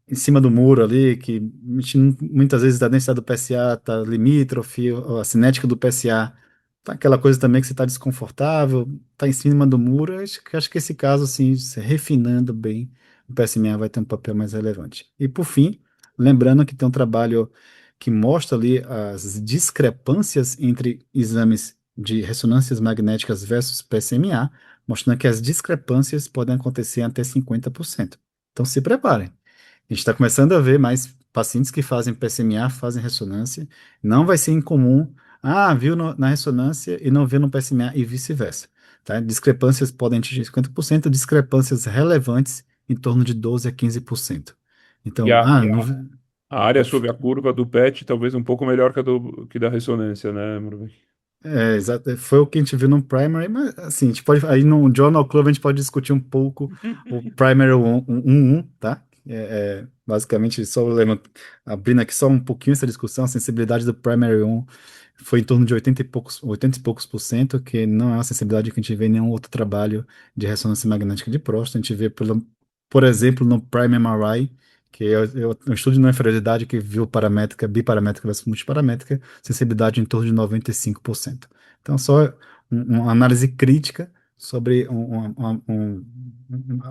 em cima do muro ali, que a gente muitas vezes a densidade do PSA está limítrofe, a cinética do PSA tá aquela coisa também que você está desconfortável, está em cima do muro. Acho que esse caso, assim, se refinando bem, o PSMA vai ter um papel mais relevante. E por fim, lembrando que tem um trabalho que mostra ali as discrepâncias entre exames de ressonâncias magnéticas versus PSMA, mostrando que as discrepâncias podem acontecer até 50%. Então se preparem. A gente está começando a ver mais pacientes que fazem PSMA, fazem ressonância. Não vai ser incomum, viu na ressonância e não viu no PSMA e vice-versa. Tá? Discrepâncias podem atingir 50%, discrepâncias relevantes em torno de 12 a 15%. E Então, a área pode, sob a curva do PET talvez um pouco melhor que da ressonância, né, Murvik? exato, foi o que a gente viu no Primary, mas assim, a gente pode, aí no Journal Club a gente pode discutir um pouco o Primary 1.1, tá? Basicamente, só abrindo aqui só um pouquinho essa discussão, a sensibilidade do Primary 1 foi em torno de 80 e poucos por cento, que não é uma sensibilidade que a gente vê em nenhum outro trabalho de ressonância magnética de próstata. A gente vê, por exemplo, no Prime MRI, que é um estudo de não inferioridade que viu paramétrica, biparamétrica versus multiparamétrica, sensibilidade em torno de 95%. Então, só uma análise crítica sobre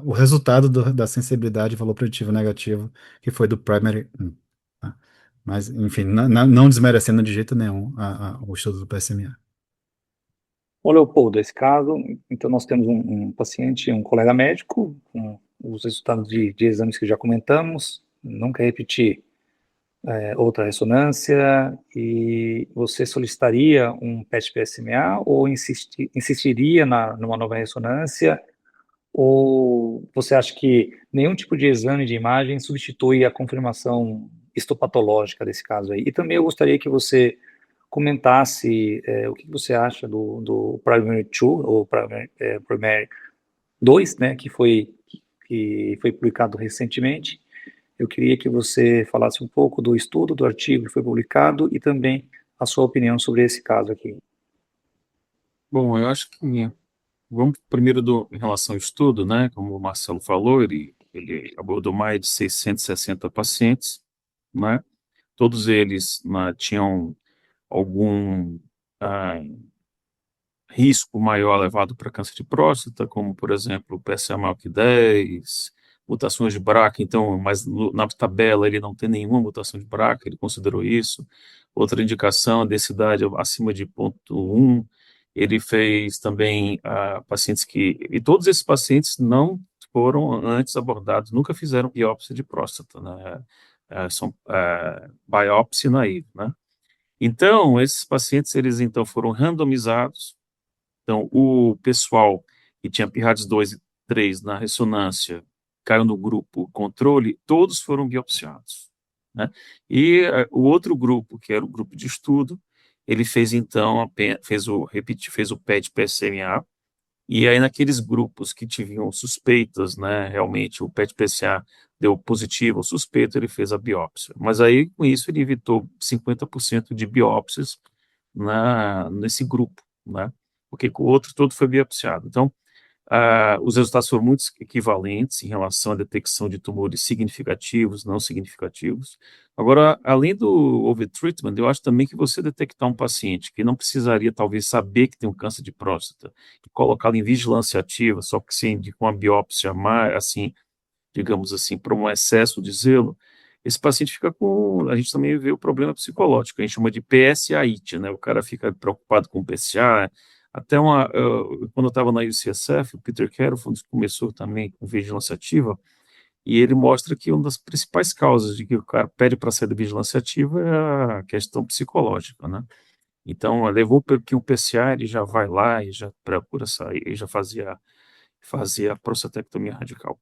o resultado da sensibilidade e valor preditivo negativo que foi do Primary 1. Tá? Mas, enfim, não desmerecendo de jeito nenhum o estudo do PSMA. Ô, Leopoldo, esse caso, então nós temos um paciente, um colega médico, com os resultados de exames que já comentamos, não quer repetir outra ressonância, e você solicitaria um PET-PSMA ou insistiria numa nova ressonância, ou você acha que nenhum tipo de exame de imagem substitui a confirmação histopatológica desse caso aí? E também eu gostaria que você comentasse o que você acha do Primary 2, ou Primary 2, né, que foi publicado recentemente. Eu queria que você falasse um pouco do estudo, do artigo que foi publicado e também a sua opinião sobre esse caso aqui. Bom, eu acho que vamos primeiro em relação ao estudo, né? Como o Marcelo falou, ele abordou mais de 660 pacientes, né? Todos eles tinham algum risco maior levado para câncer de próstata, como, por exemplo, o PSA-MALC10, mutações de BRCA, então, mas na tabela ele não tem nenhuma mutação de BRCA, ele considerou isso. Outra indicação, a densidade acima de 0,1. Ele fez também pacientes e todos esses pacientes não foram antes abordados, nunca fizeram biópsia de próstata, né? São biópsia naive, né? Então, esses pacientes, eles então foram randomizados Então, o pessoal que tinha PIRADS 2 e 3 na ressonância, caiu no grupo controle, todos foram biopsiados, né? E o outro grupo, que era o grupo de estudo, ele fez então, fez o PET-PSMA, e aí naqueles grupos que tinham suspeitas, né, realmente o PET-PSA deu positivo ou suspeito, ele fez a biópsia. Mas aí, com isso, ele evitou 50% de biópsias nesse grupo, né? Porque com o outro todo foi biopsiado. Então, os resultados foram muito equivalentes em relação à detecção de tumores significativos, não significativos. Agora, além do overtreatment, eu acho também que você detectar um paciente que não precisaria talvez saber que tem um câncer de próstata e colocá-lo em vigilância ativa, só que se indica uma biópsia mais, assim, digamos assim, por um excesso de zelo, esse paciente fica com, a gente também vê o problema psicológico, a gente chama de PSAIT, né? O cara fica preocupado com o PSA, até quando eu estava na UCSF, o Peter Carroll começou também com vigilância ativa, e ele mostra que uma das principais causas de que o cara pede para sair da vigilância ativa é a questão psicológica, né? Então, levou que o PSA, ele já vai lá e já procura sair, e já fazia a prostatectomia radical.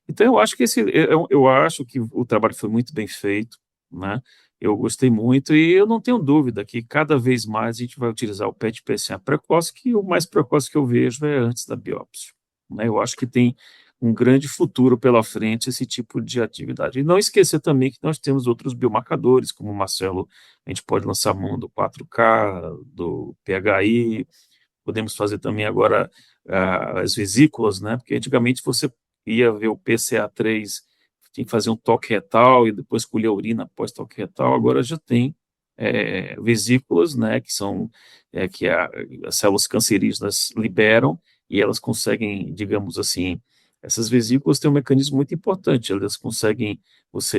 Então, eu acho que eu acho que o trabalho foi muito bem feito, né? Eu gostei muito e eu não tenho dúvida que cada vez mais a gente vai utilizar o PET-PSA precoce, que o mais precoce que eu vejo é antes da biópsia, né? Eu acho que tem um grande futuro pela frente esse tipo de atividade. E não esquecer também que nós temos outros biomarcadores, como o Marcelo, a gente pode lançar mão do 4K, do PHI, podemos fazer também agora as vesículas, né? Porque antigamente você ia ver o PCA3, tinha que fazer um toque retal e depois colher a urina após toque retal. Agora já tem vesículas, né? Que são que as células cancerígenas liberam e elas conseguem, digamos assim, essas vesículas têm um mecanismo muito importante. Elas conseguem os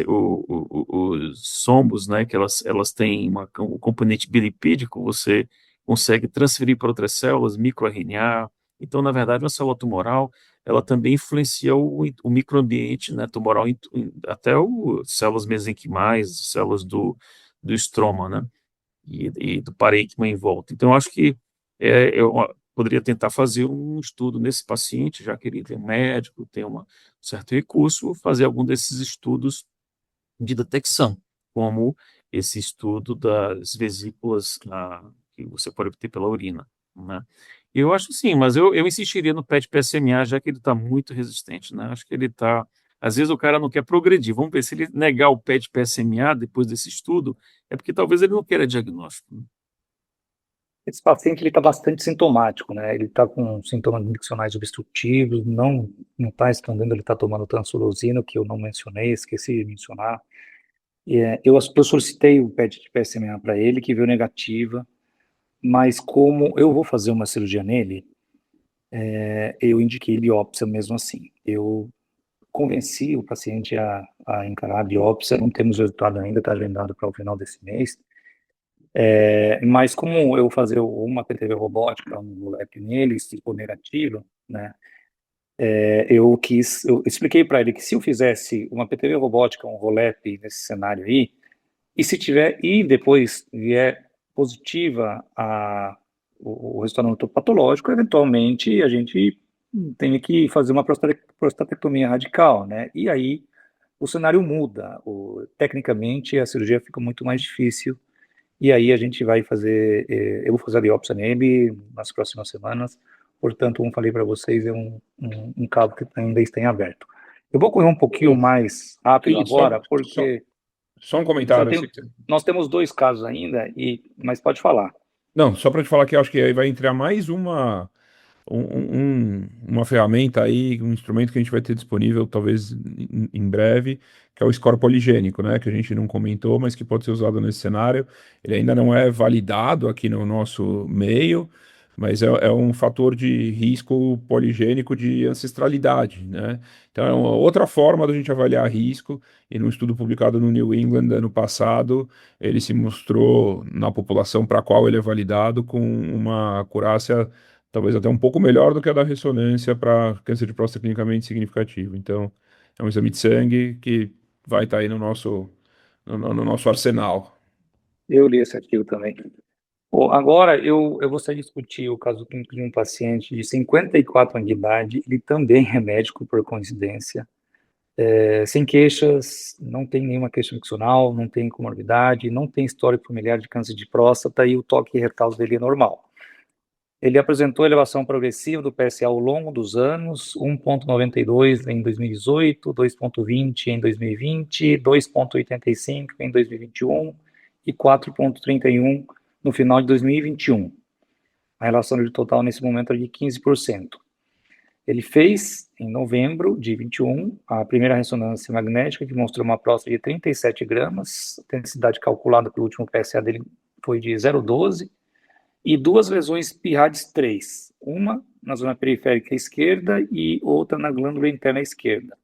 sombos, né? Que elas têm um componente bilipídico. Você consegue transferir para outras células, microRNA. Então, na verdade, uma célula tumoral, ela também influencia o microambiente, né, tumoral, até células mesenquimais, células do estroma, né, e do parênquima em volta. Então, eu acho que eu poderia tentar fazer um estudo nesse paciente, já que ele tem um médico, tem um certo recurso, fazer algum desses estudos de detecção, como esse estudo das vesículas que você pode obter pela urina, né? Eu acho sim, mas eu insistiria no PET-PSMA, já que ele está muito resistente, né? Acho que ele está... Às vezes o cara não quer progredir. Vamos ver se ele negar o PET-PSMA depois desse estudo, é porque talvez ele não queira diagnóstico, né? Esse paciente ele está bastante sintomático, né? Ele está com sintomas miccionais obstrutivos, não está escondendo, ele está tomando transurosina, que eu não mencionei, esqueci de mencionar. Eu solicitei o PET de PSMA para ele, que veio negativa, mas como eu vou fazer uma cirurgia nele, eu indiquei biópsia mesmo assim. Eu convenci o paciente a encarar a biópsia, não temos resultado ainda, está agendado para o final desse mês. Mas como eu vou fazer uma PTV robótica, um LEP nele, se for negativo, né? Eu expliquei para ele que se eu fizesse uma PTV robótica, um ROLEP nesse cenário aí, e depois vier positiva o resultado patológico, eventualmente a gente tem que fazer uma prostatectomia radical, né? E aí o cenário muda, tecnicamente a cirurgia fica muito mais difícil, e aí a gente vai fazer, eu vou fazer a biópsia nele nas próximas semanas, portanto, como falei para vocês, é um caso que ainda está em aberto. Eu vou correr um pouquinho mais rápido agora, porque Só um comentário. nós temos 2 casos ainda, mas pode falar. Não, só para te falar que eu acho que aí vai entrar mais uma ferramenta aí, um instrumento que a gente vai ter disponível talvez em breve, que é o score poligênico, né? Que a gente não comentou, mas que pode ser usado nesse cenário. Ele ainda não é validado aqui no nosso meio, mas é um fator de risco poligênico de ancestralidade, né? Então é uma outra forma da gente avaliar risco, e num estudo publicado no New England ano passado, ele se mostrou na população para a qual ele é validado com uma acurácia talvez até um pouco melhor do que a da ressonância para câncer de próstata clinicamente significativo. Então, é um exame de sangue que vai estar aí no nosso arsenal. Eu li esse artigo também. Bom, agora eu gostaria de discutir o caso clínico de um paciente de 54 anos de idade, ele também é médico, por coincidência, sem queixas, não tem nenhuma queixa miccional, não tem comorbidade, não tem histórico familiar de câncer de próstata e o toque retal dele é normal. Ele apresentou elevação progressiva do PSA ao longo dos anos, 1,92 em 2018, 2,20 em 2020, 2,85 em 2021 e 4,31 no final de 2021. A relação de total nesse momento é de 15%. Ele fez, em novembro de 21, a primeira ressonância magnética, que mostrou uma próstata de 37 gramas, a densidade calculada pelo último PSA dele foi de 0,12, e duas lesões PIRADS 3, uma na zona periférica esquerda e outra na glândula interna esquerda,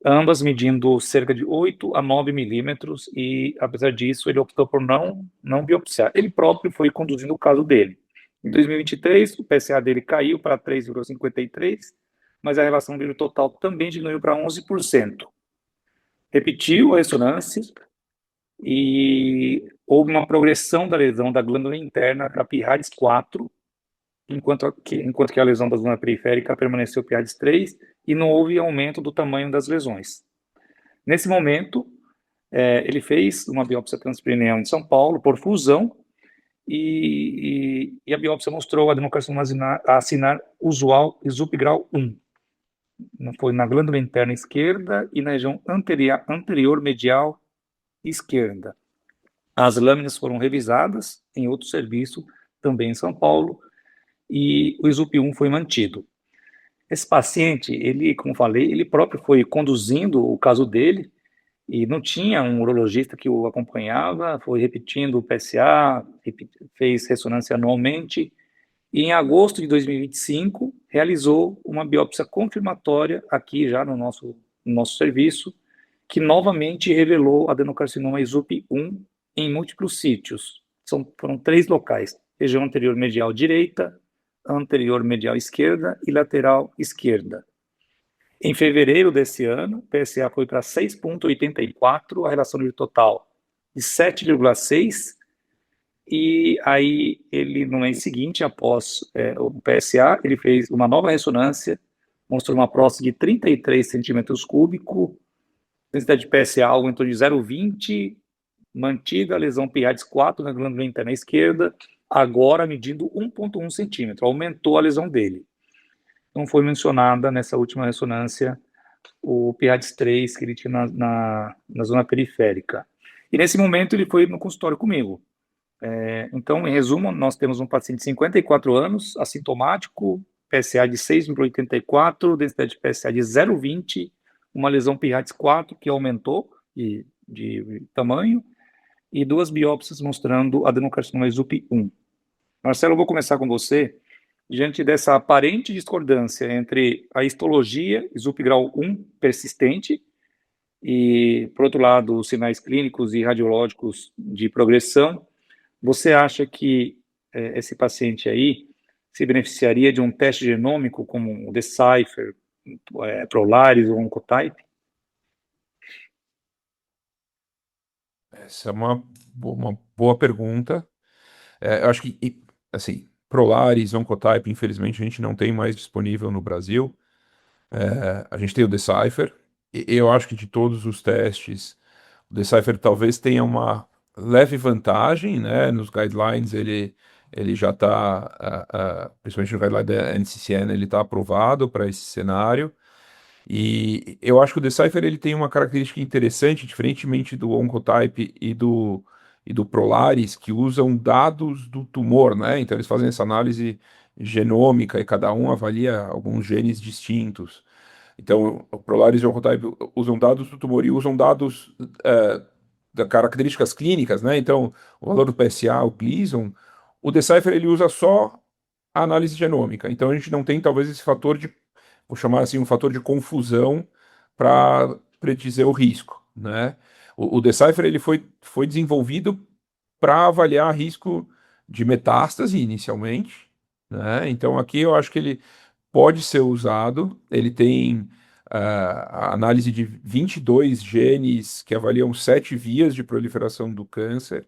ambas medindo cerca de 8 a 9 milímetros, e apesar disso ele optou por não biopsiar. Ele próprio foi conduzindo o caso dele. Em 2023, o PSA dele caiu para 3,53, mas a relação dele total também diminuiu para 11%. Repetiu a ressonância e houve uma progressão da lesão da glândula interna para PIRADS 4, enquanto que a lesão da zona periférica permaneceu PIRADS 3 e não houve aumento do tamanho das lesões. Nesse momento, ele fez uma biópsia transperineal em São Paulo por fusão e a biópsia mostrou adenocarcinoma acinar usual ISUP grau 1. Foi na glândula interna esquerda e na região anterior medial esquerda. As lâminas foram revisadas em outro serviço, também em São Paulo, e o ISUP-1 foi mantido. Esse paciente, ele, como falei, ele próprio foi conduzindo o caso dele e não tinha um urologista que o acompanhava, foi repetindo o PSA, fez ressonância anualmente, e em agosto de 2025 realizou uma biópsia confirmatória aqui já no nosso serviço, que novamente revelou adenocarcinoma ISUP-1 em múltiplos sítios. Foram 3 locais: região anterior medial direita, anterior medial esquerda e lateral esquerda. Em fevereiro desse ano, o PSA foi para 6,84, a relação de total de 7,6, e aí ele, no mês seguinte, após o PSA, ele fez uma nova ressonância, mostrou uma próstata de 33 centímetros cúbicos, densidade de PSA algo em torno de 0,20, mantida a lesão PIRADS 4 na glândula interna esquerda, agora medindo 1,1 centímetro, aumentou a lesão dele. Não foi mencionada nessa última ressonância o PIRADS 3 que ele tinha na zona periférica. E nesse momento ele foi no consultório comigo. Então, em resumo, nós temos um paciente de 54 anos, assintomático, PSA de 6,84, densidade de PSA de 0,20, uma lesão PIRADS 4 que aumentou de tamanho, e 2 biópsias mostrando adenocarcinoma ISUP-1. Marcelo, eu vou começar com você. Diante dessa aparente discordância entre a histologia, ISUP grau 1 persistente, e, por outro lado, os sinais clínicos e radiológicos de progressão, você acha que esse paciente aí se beneficiaria de um teste genômico como o Decipher, Prolaris ou Oncotype? Essa é uma boa pergunta. Eu acho que, assim, Prolaris, Oncotype, infelizmente, a gente não tem mais disponível no Brasil. A gente tem o Decipher, e eu acho que de todos os testes, o Decipher talvez tenha uma leve vantagem, né? Nos guidelines ele já está, principalmente no guideline da NCCN, ele está aprovado para esse cenário. E eu acho que o Decipher ele tem uma característica interessante, diferentemente do Oncotype e do Prolaris, que usam dados do tumor, né? Então eles fazem essa análise genômica e cada um avalia alguns genes distintos. Então, o Prolaris e o Oncotype usam dados do tumor e usam dados das características clínicas, né? Então, o valor do PSA, o Gleason. O Decipher ele usa só a análise genômica. Então, a gente não tem talvez esse fator de, vou chamar assim, um fator de confusão para predizer o risco, né? O Decipher ele foi desenvolvido para avaliar risco de metástase inicialmente, né? Então, aqui eu acho que ele pode ser usado, ele tem a análise de 22 genes que avaliam 7 vias de proliferação do câncer,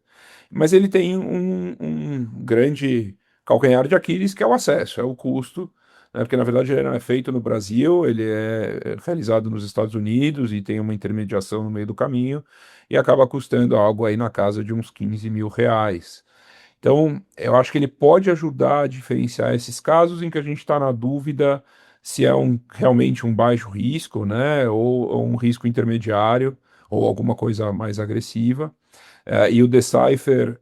mas ele tem um grande calcanhar de Aquiles, que é o acesso, é o custo, né? Porque na verdade ele não é feito no Brasil, ele é realizado nos Estados Unidos e tem uma intermediação no meio do caminho e acaba custando algo aí na casa de uns 15 mil reais. Então, eu acho que ele pode ajudar a diferenciar esses casos em que a gente está na dúvida se é realmente um baixo risco, né, ou um risco intermediário, ou alguma coisa mais agressiva. E o Decipher,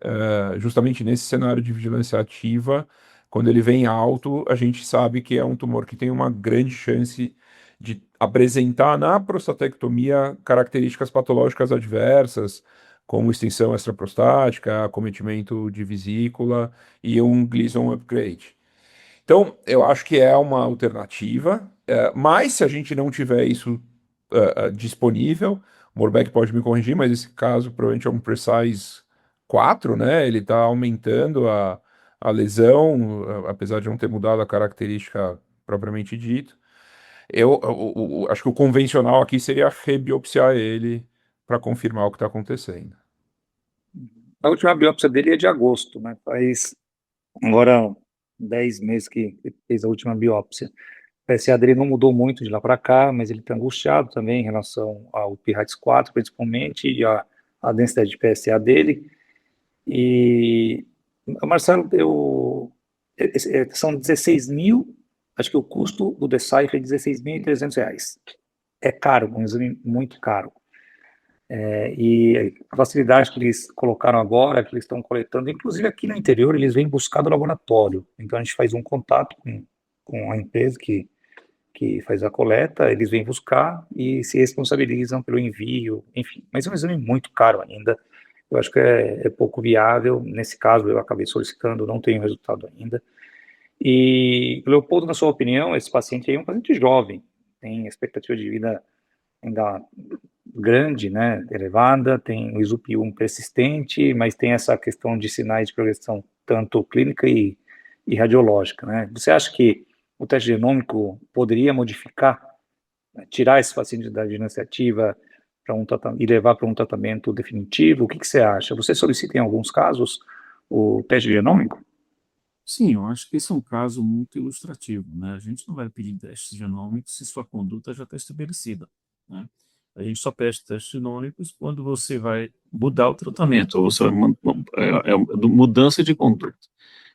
justamente nesse cenário de vigilância ativa, quando ele vem alto, a gente sabe que é um tumor que tem uma grande chance de apresentar na prostatectomia características patológicas adversas, como extensão extraprostática, acometimento de vesícula e um Gleason upgrade. Então, eu acho que é uma alternativa, mas se a gente não tiver isso disponível, o Morbeck pode me corrigir, mas esse caso provavelmente é um Precise 4, né? Ele está aumentando a lesão, apesar de não ter mudado a característica propriamente dita. Acho que o convencional aqui seria rebiopsiar ele para confirmar o que está acontecendo. A última biópsia dele é de agosto, né? Faz agora 10 meses que ele fez a última biópsia. O PSA dele não mudou muito de lá para cá, mas ele está angustiado também em relação ao PIRADS-4, principalmente, e a densidade de PSA dele. E, Marcelo, são 16 mil, acho que o custo do Decipher é 16.300 reais. É caro, um exame muito caro. E a facilidade que eles colocaram agora, que eles estão coletando, inclusive aqui no interior, eles vêm buscar do laboratório. Então a gente faz um contato com a empresa que faz a coleta, eles vêm buscar e se responsabilizam pelo envio, enfim. Mas é um exame muito caro ainda. Eu acho que é pouco viável. Nesse caso, eu acabei solicitando, não tenho resultado ainda. E, Leopoldo, na sua opinião, esse paciente aí é um paciente jovem, tem expectativa de vida ainda grande, né, elevada, tem o ISUP1 persistente, mas tem essa questão de sinais de progressão tanto clínica e radiológica, né? Você acha que o teste genômico poderia modificar, né, tirar esse paciente da vigilância ativa e levar para um tratamento definitivo? O que você acha? Você solicita em alguns casos o teste genômico? Sim, eu acho que esse é um caso muito ilustrativo, né? A gente não vai pedir testes genômicos se sua conduta já está estabelecida, né? A gente só pede testes genômicos quando você vai mudar o tratamento, ou você vai mudança de conduta.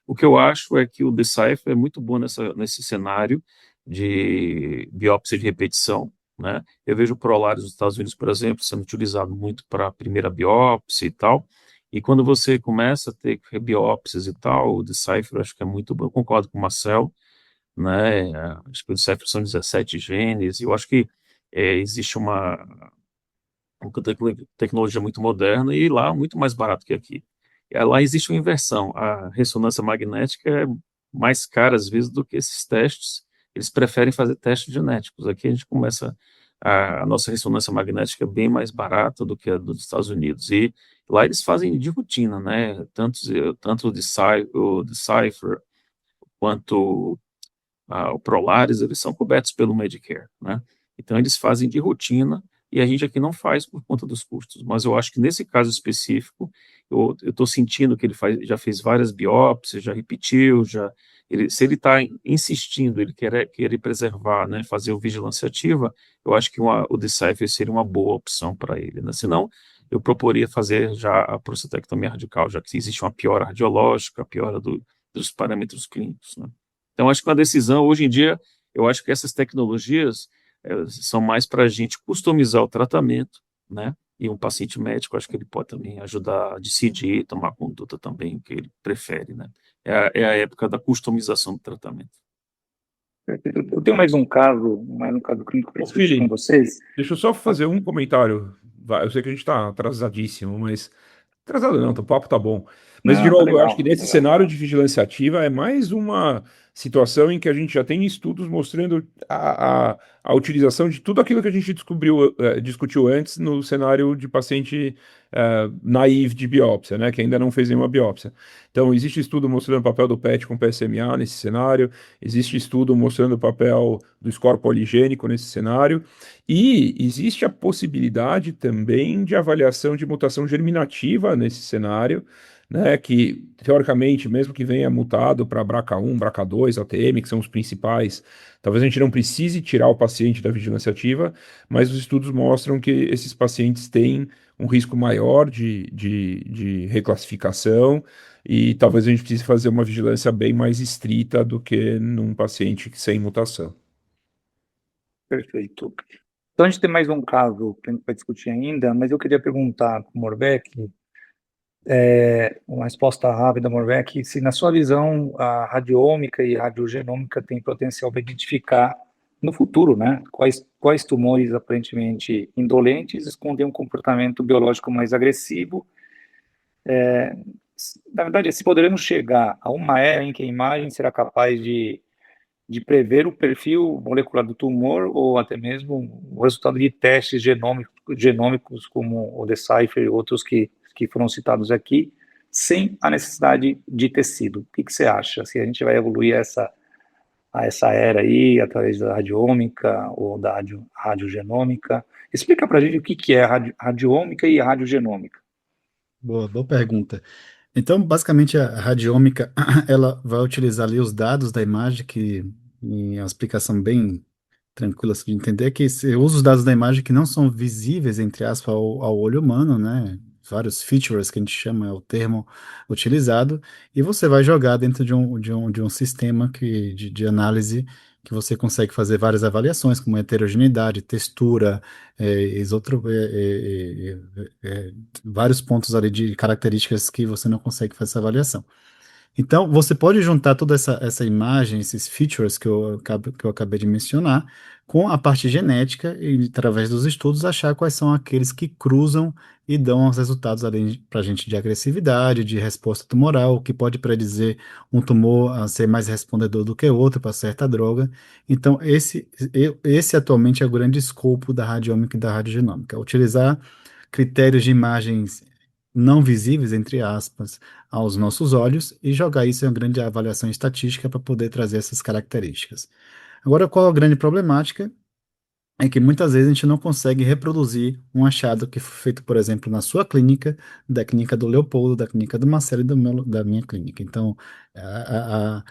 O que eu acho é que o Decipher é muito bom nesse cenário de biópsia de repetição, né? Eu vejo o Prolaris nos Estados Unidos, por exemplo, sendo utilizado muito para a primeira biópsia e tal. E quando você começa a ter biópsias e tal, o Decipher eu acho que é muito bom. Eu concordo com o Marcel, né? Acho que o Decipher são 17 genes, e eu acho que existe uma tecnologia muito moderna e lá muito mais barato que aqui. Lá existe uma inversão. A ressonância magnética é mais cara às vezes do que esses testes. Eles preferem fazer testes genéticos. Aqui a gente começa a nossa ressonância magnética é bem mais barata do que a dos Estados Unidos. E lá eles fazem de rotina, né? Tanto o Decipher quanto o Prolaris, eles são cobertos pelo Medicare, né? Então eles fazem de rotina e a gente aqui não faz por conta dos custos. Mas eu acho que nesse caso específico, eu estou sentindo que ele já fez várias biópsias, já repetiu, se ele está insistindo, ele quer preservar, né, fazer o vigilância ativa, eu acho que o Decipher seria uma boa opção para ele, né? Senão, eu proporia fazer já a prostatectomia radical, já que existe uma piora radiológica, a piora dos parâmetros clínicos, né? Então, acho que uma decisão, hoje em dia, eu acho que essas tecnologias são mais para a gente customizar o tratamento, né? E um paciente médico, acho que ele pode também ajudar a decidir, tomar conduta também, o que ele prefere, né? É a época da customização do tratamento. Eu tenho mais um caso clínico para discutir Felipe, com vocês. deixa eu só fazer um comentário. Eu sei que a gente está atrasadíssimo, mas atrasado não, o papo tá bom. Mas, de Não, tá novo, eu acho que legal, nesse legal. cenário de vigilância ativa é mais uma situação em que a gente já tem estudos mostrando a utilização de tudo aquilo que a gente discutiu antes no cenário de paciente naive de biópsia, né, que ainda não fez nenhuma biópsia. Então, existe estudo mostrando o papel do PET com PSMA nesse cenário, existe estudo mostrando o papel do score poligênico nesse cenário, e existe a possibilidade também de avaliação de mutação germinativa nesse cenário, né, que teoricamente, mesmo que venha mutado para BRCA1, BRCA2, ATM, que são os principais, talvez a gente não precise tirar o paciente da vigilância ativa, mas os estudos mostram que esses pacientes têm um risco maior de reclassificação e talvez a gente precise fazer uma vigilância bem mais estrita do que num paciente sem mutação. Perfeito. Então, a gente tem mais um caso que a gente vai discutir ainda, mas eu queria perguntar para o Morbeck, uma resposta rápida, Morbeck, se na sua visão a radiômica e a radiogenômica têm potencial para identificar no futuro, né, quais tumores aparentemente indolentes escondem um comportamento biológico mais agressivo. Na verdade, se poderemos chegar a uma era em que a imagem será capaz de prever o perfil molecular do tumor ou até mesmo o resultado de testes genômicos como o Decipher e outros que foram citados aqui, sem a necessidade de tecido. O que você acha? Se a gente vai evoluir a essa era aí, através da radiômica ou da radiogenômica? Explica para a gente o que é a radiômica e a radiogenômica. Boa pergunta. Então, basicamente, a radiômica, ela vai utilizar ali os dados da imagem, que em uma explicação bem tranquila assim, de entender, que você usa os dados da imagem que não são visíveis, entre aspas, ao olho humano, né? Vários features que a gente chama, é o termo utilizado, e você vai jogar dentro de um sistema de análise que você consegue fazer várias avaliações, como heterogeneidade, textura, vários pontos ali de características que você não consegue fazer essa avaliação. Então, você pode juntar toda essa imagem, esses features que eu acabei de mencionar, com a parte genética e, através dos estudos, achar quais são aqueles que cruzam e dão os resultados para a gente de agressividade, de resposta tumoral, que pode predizer um tumor a ser mais respondedor do que outro para certa droga. Então, esse atualmente é o grande escopo da radiômica e da radiogenômica, utilizar critérios de imagens não visíveis, entre aspas, aos nossos olhos e jogar isso em uma grande avaliação estatística para poder trazer essas características. Agora, qual a grande problemática? É que muitas vezes a gente não consegue reproduzir um achado que foi feito, por exemplo, na sua clínica, da clínica do Leopoldo, da clínica do Marcelo e da minha clínica. Então, a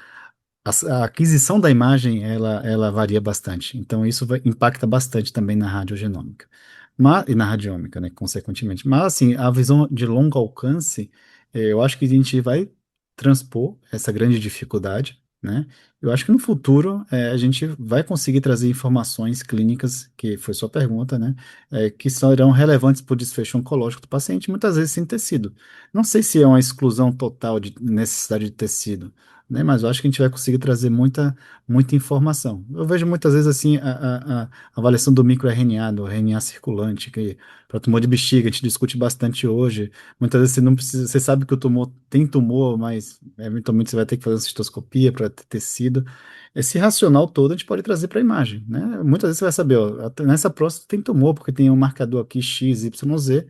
aquisição da imagem, ela varia bastante. Então, isso impacta bastante também na radiogenômica. E na radiômica, né, consequentemente. Mas, assim, a visão de longo alcance, eu acho que a gente vai transpor essa grande dificuldade, né? Eu acho que no futuro a gente vai conseguir trazer informações clínicas, que foi sua pergunta, né? Que serão relevantes para o desfecho oncológico do paciente, muitas vezes sem tecido. Não sei se é uma exclusão total de necessidade de tecido, né? Mas eu acho que a gente vai conseguir trazer muita informação. Eu vejo muitas vezes assim a avaliação do microRNA, do RNA circulante, que para tumor de bexiga a gente discute bastante hoje. Muitas vezes você não precisa, você sabe que o tumor tem tumor, mas eventualmente você vai ter que fazer uma cistoscopia para ter tecido. Esse racional todo a gente pode trazer para a imagem, né? Muitas vezes você vai saber, ó, nessa próstata tem tumor, porque tem um marcador aqui X, Y, Z.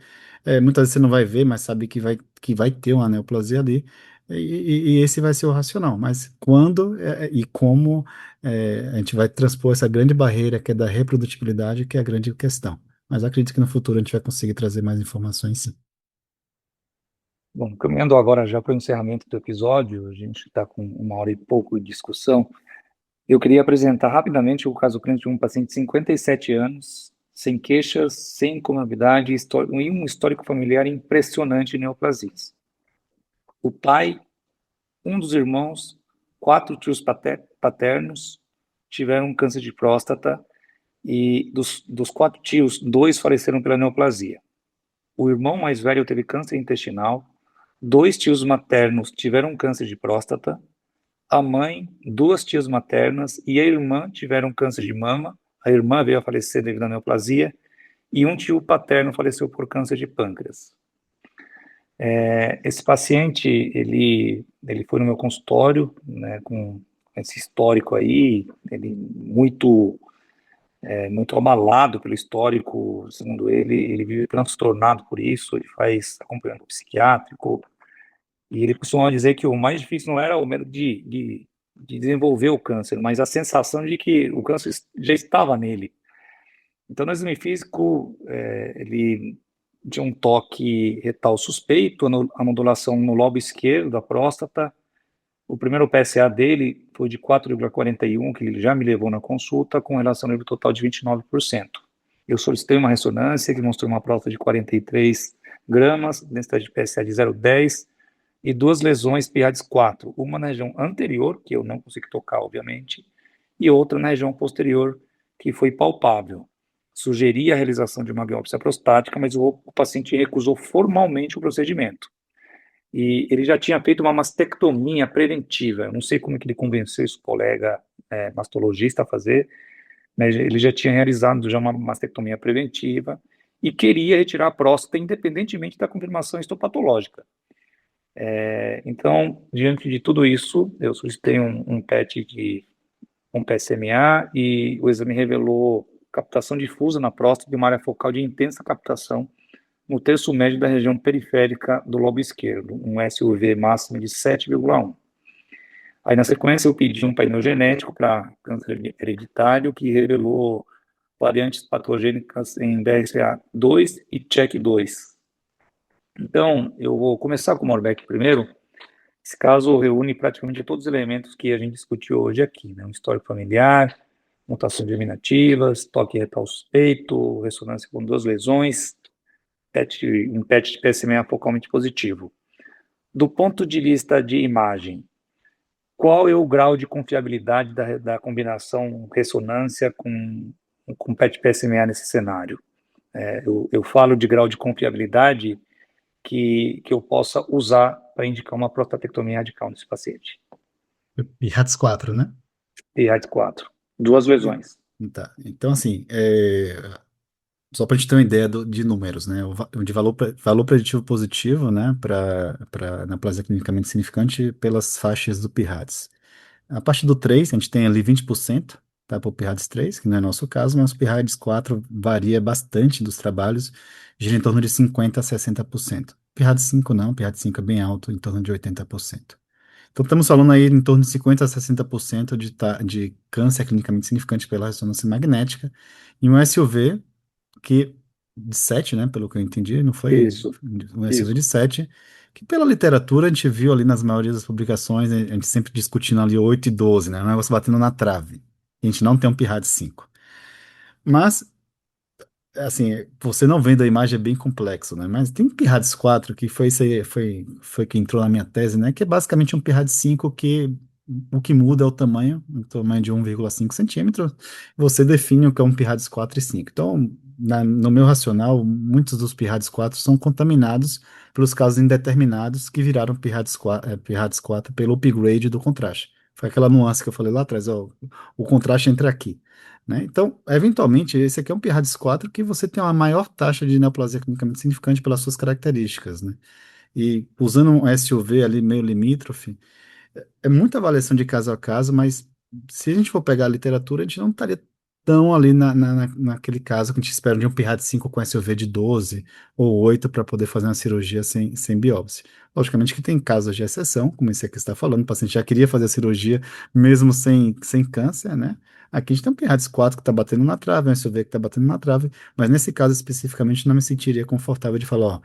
Muitas vezes você não vai ver, mas sabe que vai ter uma neoplasia ali. E esse vai ser o racional. Mas quando e como a gente vai transpor essa grande barreira que é da reprodutibilidade, que é a grande questão. Mas acredito que no futuro a gente vai conseguir trazer mais informações, sim. Bom, caminhando agora já para o encerramento do episódio, a gente está com 1 hora e pouco de discussão. Eu queria apresentar rapidamente o caso clínico de um paciente de 57 anos, sem queixas, sem comorbidade e um histórico familiar impressionante de neoplasias. O pai, um dos irmãos, 4 tios paternos tiveram câncer de próstata e dos 4 tios, 2 faleceram pela neoplasia. O irmão mais velho teve câncer intestinal, 2 tios maternos tiveram câncer de próstata, a mãe, 2 tias maternas e a irmã tiveram câncer de mama, a irmã veio a falecer devido à neoplasia, e um tio paterno faleceu por câncer de pâncreas. Esse paciente, ele foi no meu consultório, né, com esse histórico aí, ele muito abalado pelo histórico, segundo ele vive transtornado por isso, ele faz acompanhamento psiquiátrico, e ele costuma dizer que o mais difícil não era o medo de desenvolver o câncer, mas a sensação de que o câncer já estava nele. Então, no exame físico, ele tinha um toque retal suspeito, a nodulação no lobo esquerdo da próstata. O primeiro PSA dele foi de 4,41, que ele já me levou na consulta, com relação ao nível total de 29%. Eu solicitei uma ressonância que mostrou uma próstata de 43 gramas, densidade de PSA de 0,10 e duas lesões PIRADS 4, uma na região anterior, que eu não consegui tocar, obviamente, e outra na região posterior, que foi palpável. Sugeri a realização de uma biópsia prostática, mas o paciente recusou formalmente o procedimento. E ele já tinha feito uma mastectomia preventiva. Eu não sei como que ele convenceu esse colega mastologista a fazer, mas ele já tinha realizado já uma mastectomia preventiva e queria retirar a próstata independentemente da confirmação histopatológica. Então, diante de tudo isso, eu solicitei um PET um PSMA e o exame revelou captação difusa na próstata de uma área focal de intensa captação no terço médio da região periférica do lobo esquerdo, um SUV máximo de 7,1. Aí, na sequência, eu pedi um painel genético para câncer hereditário, que revelou variantes patogênicas em BRCA2 e CHEK2. Então, eu vou começar com o Morbeck primeiro. Esse caso reúne praticamente todos os elementos que a gente discutiu hoje aqui, né? Um histórico familiar, mutações germinativas, toque retal suspeito, ressonância com duas lesões, um PET de PSMA focalmente positivo. Do ponto de vista de imagem, qual é o grau de confiabilidade da combinação ressonância com PET PSMA nesse cenário? Eu falo de grau de confiabilidade que eu possa usar para indicar uma prostatectomia radical nesse paciente. PIRADS 4, né? PIRADS 4, duas lesões. Tá. Então, assim, só para a gente ter uma ideia de números, né? De valor preditivo positivo, né? Para neoplasia clinicamente significante pelas faixas do PIRADS. A partir do 3, a gente tem ali 20%, tá? Para o PIRADS 3, que não é nosso caso, mas o PIRADS 4 varia bastante dos trabalhos, gira em torno de 50% a 60%. PIRADS 5 não, PIRADS 5 é bem alto, em torno de 80%. Então, estamos falando aí em torno de 50% a 60% de câncer clinicamente significante pela ressonância magnética, e um SUV de 7, né, pelo que eu entendi, não foi Isso, um SUV isso. de 7, que pela literatura a gente viu ali nas maiorias das publicações, a gente sempre discutindo ali 8 e 12, né, um negócio batendo na trave. A gente não tem um PIRADS 5. Mas assim, você não vendo a imagem é bem complexo, né? Mas tem um PIRADS 4 que foi que entrou na minha tese, né? Que é basicamente um PIRADS 5 que o que muda é o tamanho de 1,5 centímetros. Você define o que é um PIRADS 4 e 5. Então, no meu racional, muitos dos PIRADS 4 são contaminados pelos casos indeterminados que viraram PIRADS 4 pelo upgrade do contraste. Foi aquela nuance que eu falei lá atrás, ó, o contraste entra aqui, né? Então, eventualmente, esse aqui é um PIRADS 4 que você tem uma maior taxa de neoplasia clinicamente significante pelas suas características, né? E usando um SUV ali meio limítrofe, é muita avaliação de caso a caso, mas se a gente for pegar a literatura, a gente não estaria tão ali naquele caso que a gente espera de um PIRADS 5 com SUV de 12 ou 8 para poder fazer uma cirurgia sem biópsia. Logicamente que tem casos de exceção, como esse aqui está falando, o paciente já queria fazer a cirurgia mesmo sem câncer, né? Aqui a gente tem um PIRADS 4 que está batendo na trave, um SUV que está batendo na trave, mas nesse caso especificamente não me sentiria confortável de falar, ó,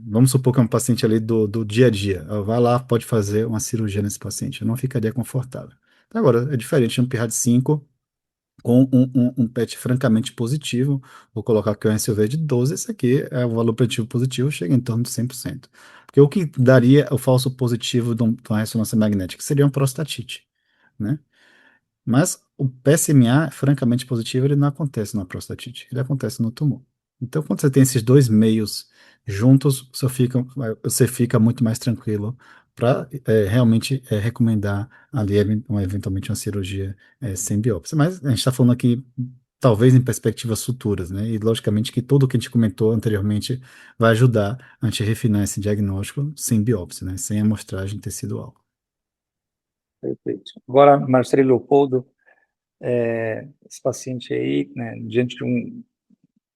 vamos supor que é um paciente ali do dia a dia. Vai lá, pode fazer uma cirurgia nesse paciente. Eu não ficaria confortável. Agora, é diferente de um PIRADS 5 com um PET francamente positivo. Vou colocar aqui o SUV de 12. Esse aqui é o valor preditivo positivo, chega em torno de 100%. Porque o que daria o falso positivo de uma ressonância magnética seria uma prostatite, né? Mas o PSMA, francamente positivo, ele não acontece na prostatite, ele acontece no tumor. Então, quando você tem esses dois meios juntos, você fica muito mais tranquilo para realmente recomendar ali eventualmente uma cirurgia sem biópsia. Mas a gente está falando aqui talvez em perspectivas futuras, né? E logicamente que tudo o que a gente comentou anteriormente vai ajudar a gente refinar esse diagnóstico sem biópsia, né? Sem amostragem tecidual. Perfeito. Agora, Marcelo e Leopoldo, esse paciente aí, né, diante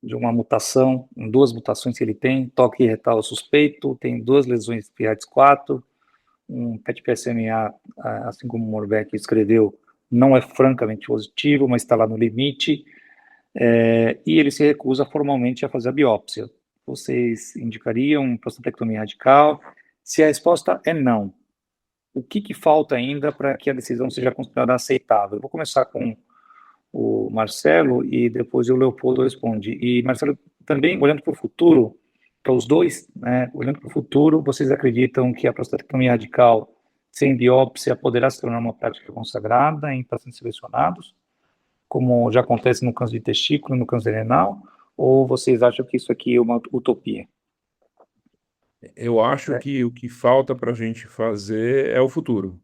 de uma mutação, duas mutações que ele tem, toque retal suspeito, tem duas lesões PIATS 4, um PET-PSMA, assim como o Morbeck escreveu, não é francamente positivo, mas está lá no limite, e ele se recusa formalmente a fazer a biópsia. Vocês indicariam prostatectomia radical? Se a resposta é não, o que falta ainda para que a decisão seja considerada aceitável? Eu vou começar com o Marcelo e depois o Leopoldo responde. E, Marcelo, também olhando para o futuro, para os dois, né, olhando para o futuro, vocês acreditam que a prostatectomia radical sem biópsia poderá se tornar uma prática consagrada em pacientes selecionados, como já acontece no câncer de testículo, no câncer renal, ou vocês acham que isso aqui é uma utopia? Eu acho que o que falta para a gente fazer é o futuro.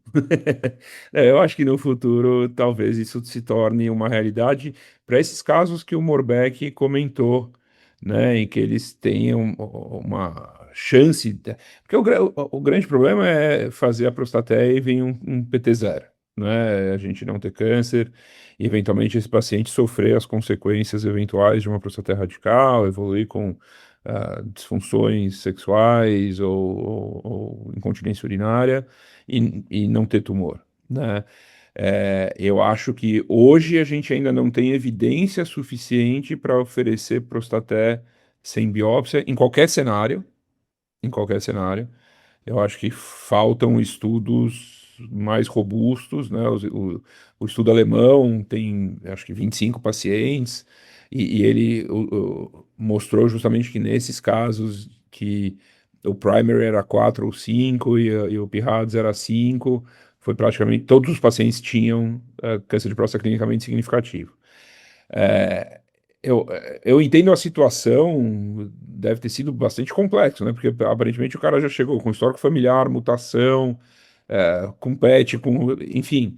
Eu acho que no futuro talvez isso se torne uma realidade para esses casos que o Morbeck comentou, né, em que eles tenham uma chance. Porque o grande problema é fazer a prostatéia e vir um PT0, né, a gente não ter câncer e eventualmente esse paciente sofrer as consequências eventuais de uma prostatéia radical, evoluir com disfunções sexuais ou incontinência urinária e não ter tumor, né? Eu acho que hoje a gente ainda não tem evidência suficiente para oferecer prostaté sem biópsia em qualquer cenário. Eu acho que faltam estudos mais robustos, né? O estudo alemão tem, acho que 25 pacientes, e ele mostrou justamente que nesses casos que o primary era 4 ou 5 e o PIRADS era 5, foi praticamente todos os pacientes tinham câncer de próstata clinicamente significativo. É, eu entendo a situação, deve ter sido bastante complexo, né? Porque aparentemente o cara já chegou com histórico familiar, mutação, com PET, enfim.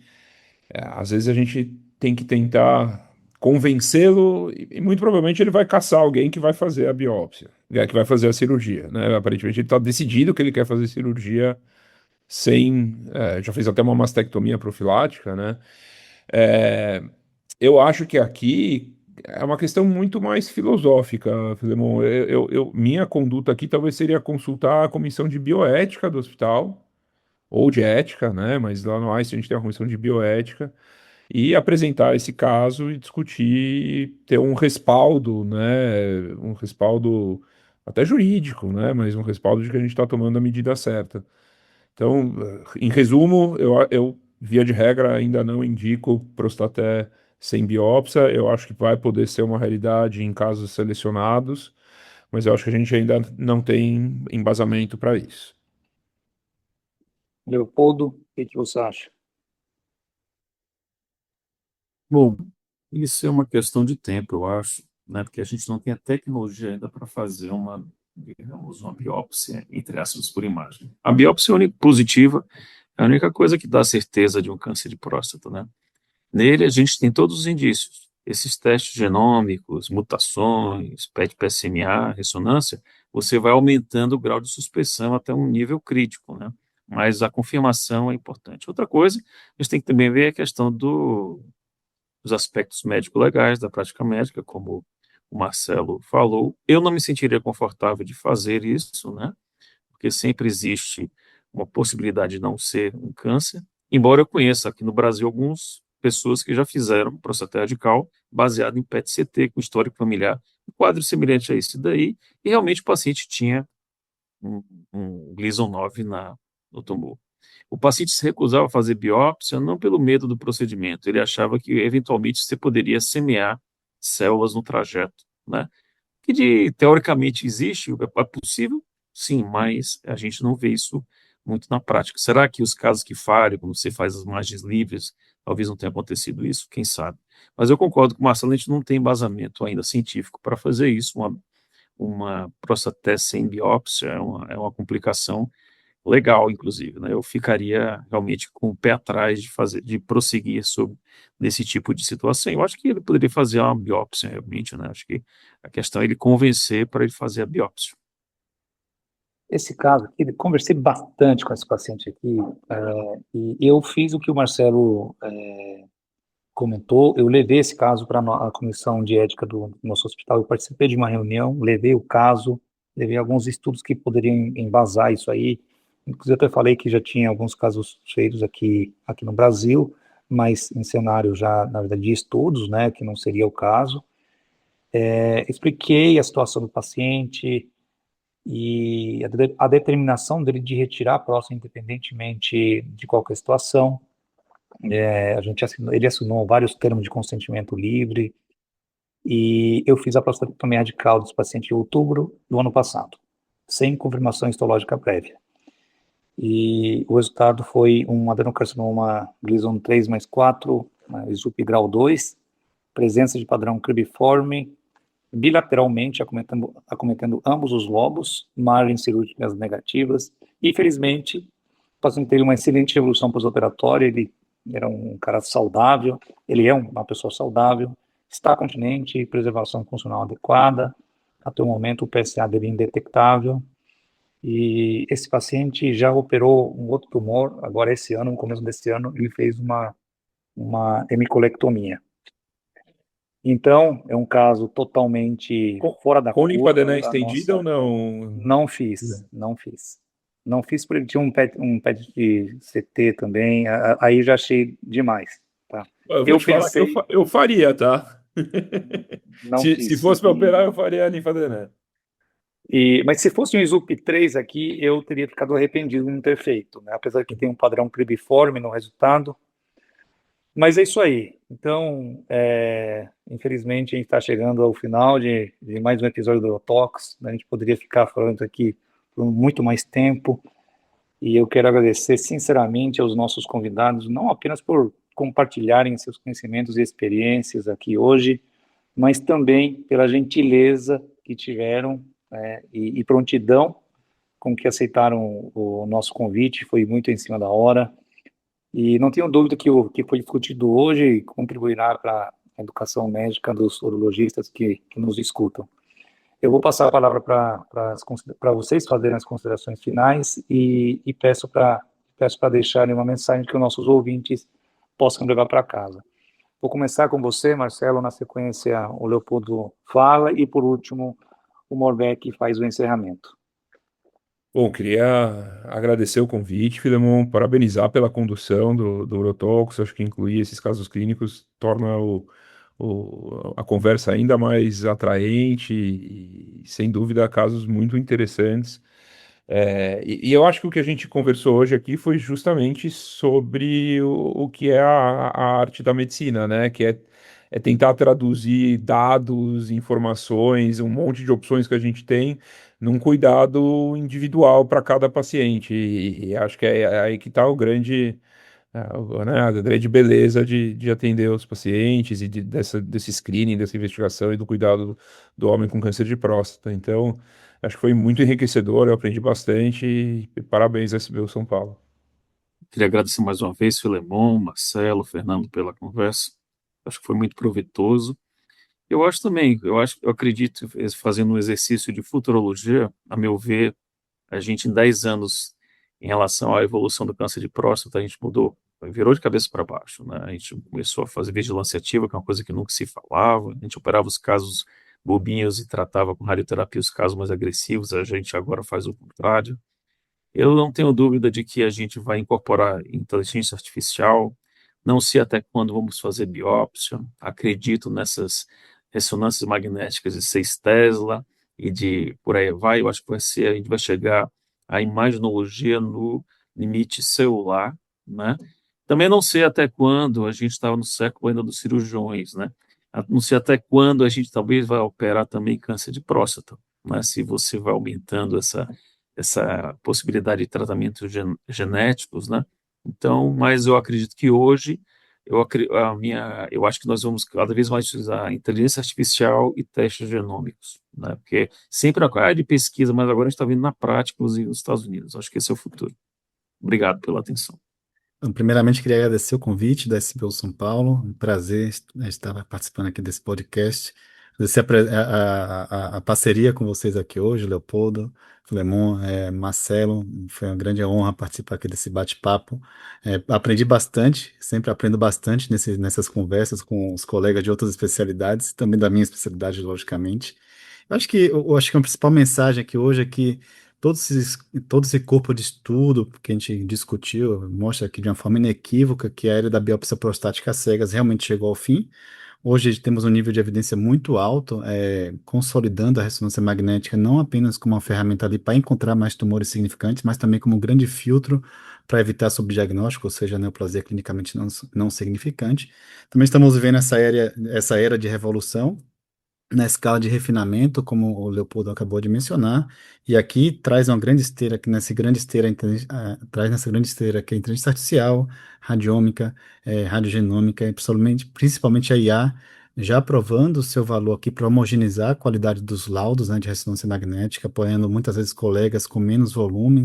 Às vezes a gente tem que tentar convencê-lo e muito provavelmente ele vai caçar alguém que vai fazer a biópsia, que vai fazer a cirurgia, né? Aparentemente ele está decidido que ele quer fazer cirurgia já fez até uma mastectomia profilática, né? É, eu acho que aqui é uma questão muito mais filosófica, Filemon. Minha conduta aqui talvez seria consultar a comissão de bioética do hospital, ou de ética, né? Mas lá no ICE a gente tem uma comissão de bioética, e apresentar esse caso e discutir, ter um respaldo, né? Um respaldo até jurídico, né? Mas um respaldo de que a gente está tomando a medida certa. Então, em resumo, eu, via de regra, ainda não indico prostaté sem biópsia. Eu acho que vai poder ser uma realidade em casos selecionados, mas eu acho que a gente ainda não tem embasamento para isso. Leopoldo, o que você acha? Bom, isso é uma questão de tempo, eu acho, né? Porque a gente não tem a tecnologia ainda para fazer digamos, uma biópsia, entre aspas, por imagem. A biópsia positiva é a única coisa que dá certeza de um câncer de próstata, né? Nele a gente tem todos os indícios. Esses testes genômicos, mutações, PET-PSMA, ressonância, você vai aumentando o grau de suspeição até um nível crítico, né? Mas a confirmação é importante. Outra coisa, a gente tem que também ver a questão dos aspectos médico-legais da prática médica, como o Marcelo falou. Eu não me sentiria confortável de fazer isso, né? Porque sempre existe uma possibilidade de não ser um câncer, embora eu conheça aqui no Brasil algumas pessoas que já fizeram prostatéia radical baseado em PET-CT, com histórico familiar, um quadro semelhante a esse daí, e realmente o paciente tinha um Gleason 9 no tumor. O paciente se recusava a fazer biópsia não pelo medo do procedimento, ele achava que eventualmente você poderia semear células no trajeto, né? Que teoricamente existe, é possível, sim, mas a gente não vê isso muito na prática. Será que os casos que falham, quando você faz as margens livres, talvez não tenha acontecido isso? Quem sabe? Mas eu concordo com o Marcelo, a gente não tem embasamento ainda científico para fazer isso. Uma prostatese sem biópsia é uma complicação legal, inclusive, né? Eu ficaria realmente com o pé atrás de prosseguir sobre desse tipo de situação. Eu acho que ele poderia fazer uma biópsia, realmente, né? Acho que a questão é ele convencer para ele fazer a biópsia. Esse caso aqui, eu conversei bastante com esse paciente aqui, e eu fiz o que o Marcelo comentou, eu levei esse caso para a comissão de ética do nosso hospital, eu participei de uma reunião, levei o caso, levei alguns estudos que poderiam embasar isso aí, inclusive até falei que já tinha alguns casos feitos aqui no Brasil, mas em cenário já, na verdade, de estudos, né, que não seria o caso. Expliquei a situação do paciente e a determinação dele de retirar a próstata independentemente de qualquer situação. Ele assinou vários termos de consentimento livre, e eu fiz a prostatectomia radical desse paciente em outubro do ano passado, sem confirmação histológica prévia. E o resultado foi um adenocarcinoma Gleason 3+4, SUP grau 2, presença de padrão cribiforme, bilateralmente acometendo ambos os lobos, margens cirúrgicas negativas, e felizmente o paciente teve uma excelente evolução pós-operatória, ele era um cara saudável, ele é uma pessoa saudável, está continente, preservação funcional adequada, até o momento o PSA dele é indetectável, e esse paciente já operou um outro tumor, agora esse ano, no começo desse ano, ele fez uma hemicolectomia. Então, é um caso totalmente fora da Com curva. linfadena estendida ou não? Não fiz. Não fiz porque ele tinha um PET de CT também, aí já achei demais, tá? Eu vou Eu te falar que pensei, eu faria, tá? não Se fiz. fosse para operar, eu faria a linfadena. Mas se fosse um SUP 3 aqui, eu teria ficado arrependido de não ter feito, né? Apesar que tem um padrão cribiforme no resultado. Mas é isso aí. Então, infelizmente, a gente está chegando ao final de mais um episódio do Eurotox. A gente poderia ficar falando aqui por muito mais tempo. E eu quero agradecer sinceramente aos nossos convidados, não apenas por compartilharem seus conhecimentos e experiências aqui hoje, mas também pela gentileza que tiveram, e prontidão com que aceitaram o nosso convite. Foi muito em cima da hora. E não tenho dúvida que o que foi discutido hoje contribuirá para a educação médica dos urologistas que nos escutam. Eu vou passar a palavra para vocês fazerem as considerações finais e peço para deixarem uma mensagem que os nossos ouvintes possam levar para casa. Vou começar com você, Marcelo, na sequência o Leopoldo fala e, por último, o Morbeck faz o encerramento. Bom, queria agradecer o convite, Filemon, parabenizar pela condução do Eurotalks. Acho que incluir esses casos clínicos torna a conversa ainda mais atraente e, sem dúvida, casos muito interessantes. E eu acho que o que a gente conversou hoje aqui foi justamente sobre o que é a arte da medicina, né? Que é tentar traduzir dados, informações, um monte de opções que a gente tem num cuidado individual para cada paciente. E acho que é aí que está né, a grande beleza de atender os pacientes e desse screening, dessa investigação e do cuidado do homem com câncer de próstata. Então, acho que foi muito enriquecedor, eu aprendi bastante e parabéns, SBU São Paulo. Queria agradecer mais uma vez, Filemon, Marcelo, Fernando, pela conversa. Acho que foi muito proveitoso. Eu acho também, eu acredito, fazendo um exercício de futurologia, a meu ver, a gente em 10 anos, em relação à evolução do câncer de próstata, a gente mudou, virou de cabeça para baixo, né? A gente começou a fazer vigilância ativa, que é uma coisa que nunca se falava, a gente operava os casos bobinhos e tratava com radioterapia os casos mais agressivos, a gente agora faz o contrário. Eu não tenho dúvida de que a gente vai incorporar inteligência artificial, não sei até quando vamos fazer biópsia, acredito nessas ressonâncias magnéticas de 6 Tesla e de por aí vai, eu acho que a gente vai chegar à imaginologia no limite celular, né? Também não sei até quando, a gente estava no século ainda dos cirurgiões, né? Não sei até quando a gente talvez vai operar também câncer de próstata, né? Se você vai aumentando essa possibilidade de tratamentos genéticos, né? Então, mas eu acredito que hoje eu acho que nós vamos cada vez mais utilizar inteligência artificial e testes genômicos, né? Porque sempre na área de pesquisa, mas agora a gente está vendo na prática, inclusive nos Estados Unidos. Acho que esse é o futuro. Obrigado pela atenção. Então, primeiramente, queria agradecer o convite da SBU São Paulo. Um prazer estar participando aqui desse podcast. Agradecer a parceria com vocês aqui hoje, Leopoldo, Filemon, Marcelo. Foi uma grande honra participar aqui desse bate-papo. Aprendi bastante, sempre aprendo bastante nessas conversas com os colegas de outras especialidades, também da minha especialidade, logicamente. Eu acho que a principal mensagem aqui hoje é que todo esse corpo de estudo que a gente discutiu mostra aqui de uma forma inequívoca que a área da biópsia prostática às cegas realmente chegou ao fim. Hoje temos um nível de evidência muito alto, consolidando a ressonância magnética não apenas como uma ferramenta ali para encontrar mais tumores significantes, mas também como um grande filtro para evitar subdiagnóstico, ou seja, a neoplasia clinicamente não significante. Também estamos vivendo essa era de revolução na escala de refinamento, como o Leopoldo acabou de mencionar, e aqui traz uma grande esteira, que nessa grande esteira, traz nessa grande esteira que é a inteligência artificial, radiômica, radiogenômica, e principalmente a IA, já provando o seu valor aqui para homogeneizar a qualidade dos laudos, né, de ressonância magnética, apoiando muitas vezes colegas com menos volume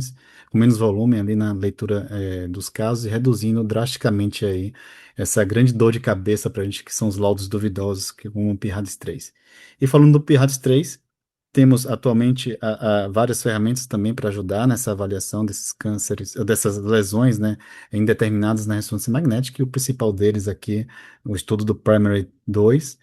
ali na leitura dos casos e reduzindo drasticamente aí essa grande dor de cabeça para a gente, que são os laudos duvidosos, como o PIRADS 3. E falando do PIRADS 3, temos atualmente várias ferramentas também para ajudar nessa avaliação desses cânceres, dessas lesões, né, indeterminadas na ressonância magnética, e o principal deles aqui, o estudo do Primary 2,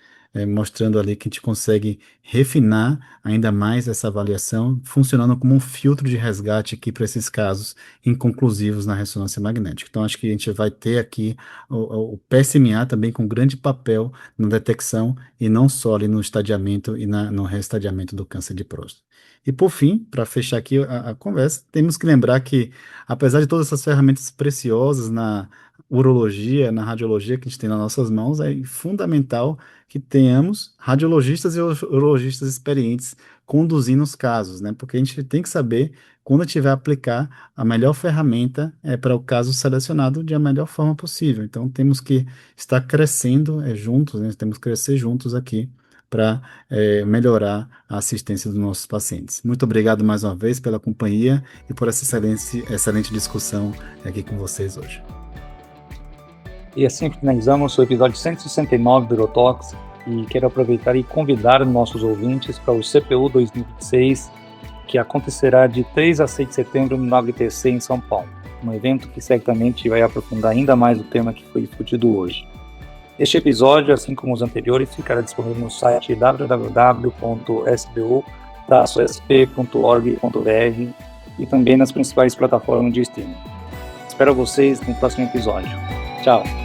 mostrando ali que a gente consegue refinar ainda mais essa avaliação, funcionando como um filtro de resgate aqui para esses casos inconclusivos na ressonância magnética. Então, acho que a gente vai ter aqui o PSMA também com grande papel na detecção e não só ali no estadiamento e no restadiamento do câncer de próstata. E por fim, para fechar aqui a conversa, temos que lembrar que, apesar de todas essas ferramentas preciosas na urologia, na radiologia que a gente tem nas nossas mãos, é fundamental que tenhamos radiologistas e urologistas experientes conduzindo os casos, né? Porque a gente tem que saber quando a gente vai aplicar a melhor ferramenta para o caso selecionado de a melhor forma possível. Então, temos que estar crescendo juntos, né? Temos que crescer juntos aqui para melhorar a assistência dos nossos pacientes. Muito obrigado mais uma vez pela companhia e por essa excelente discussão aqui com vocês hoje. E assim finalizamos o episódio 169 do Urotox, e quero aproveitar e convidar nossos ouvintes para o CPU 2026, que acontecerá de 3 a 6 de setembro no WTC em São Paulo, um evento que certamente vai aprofundar ainda mais o tema que foi discutido hoje. Este episódio, assim como os anteriores, ficará disponível no site www.sbu-sp.org.br e também nas principais plataformas de streaming. Espero vocês no próximo episódio. Tchau!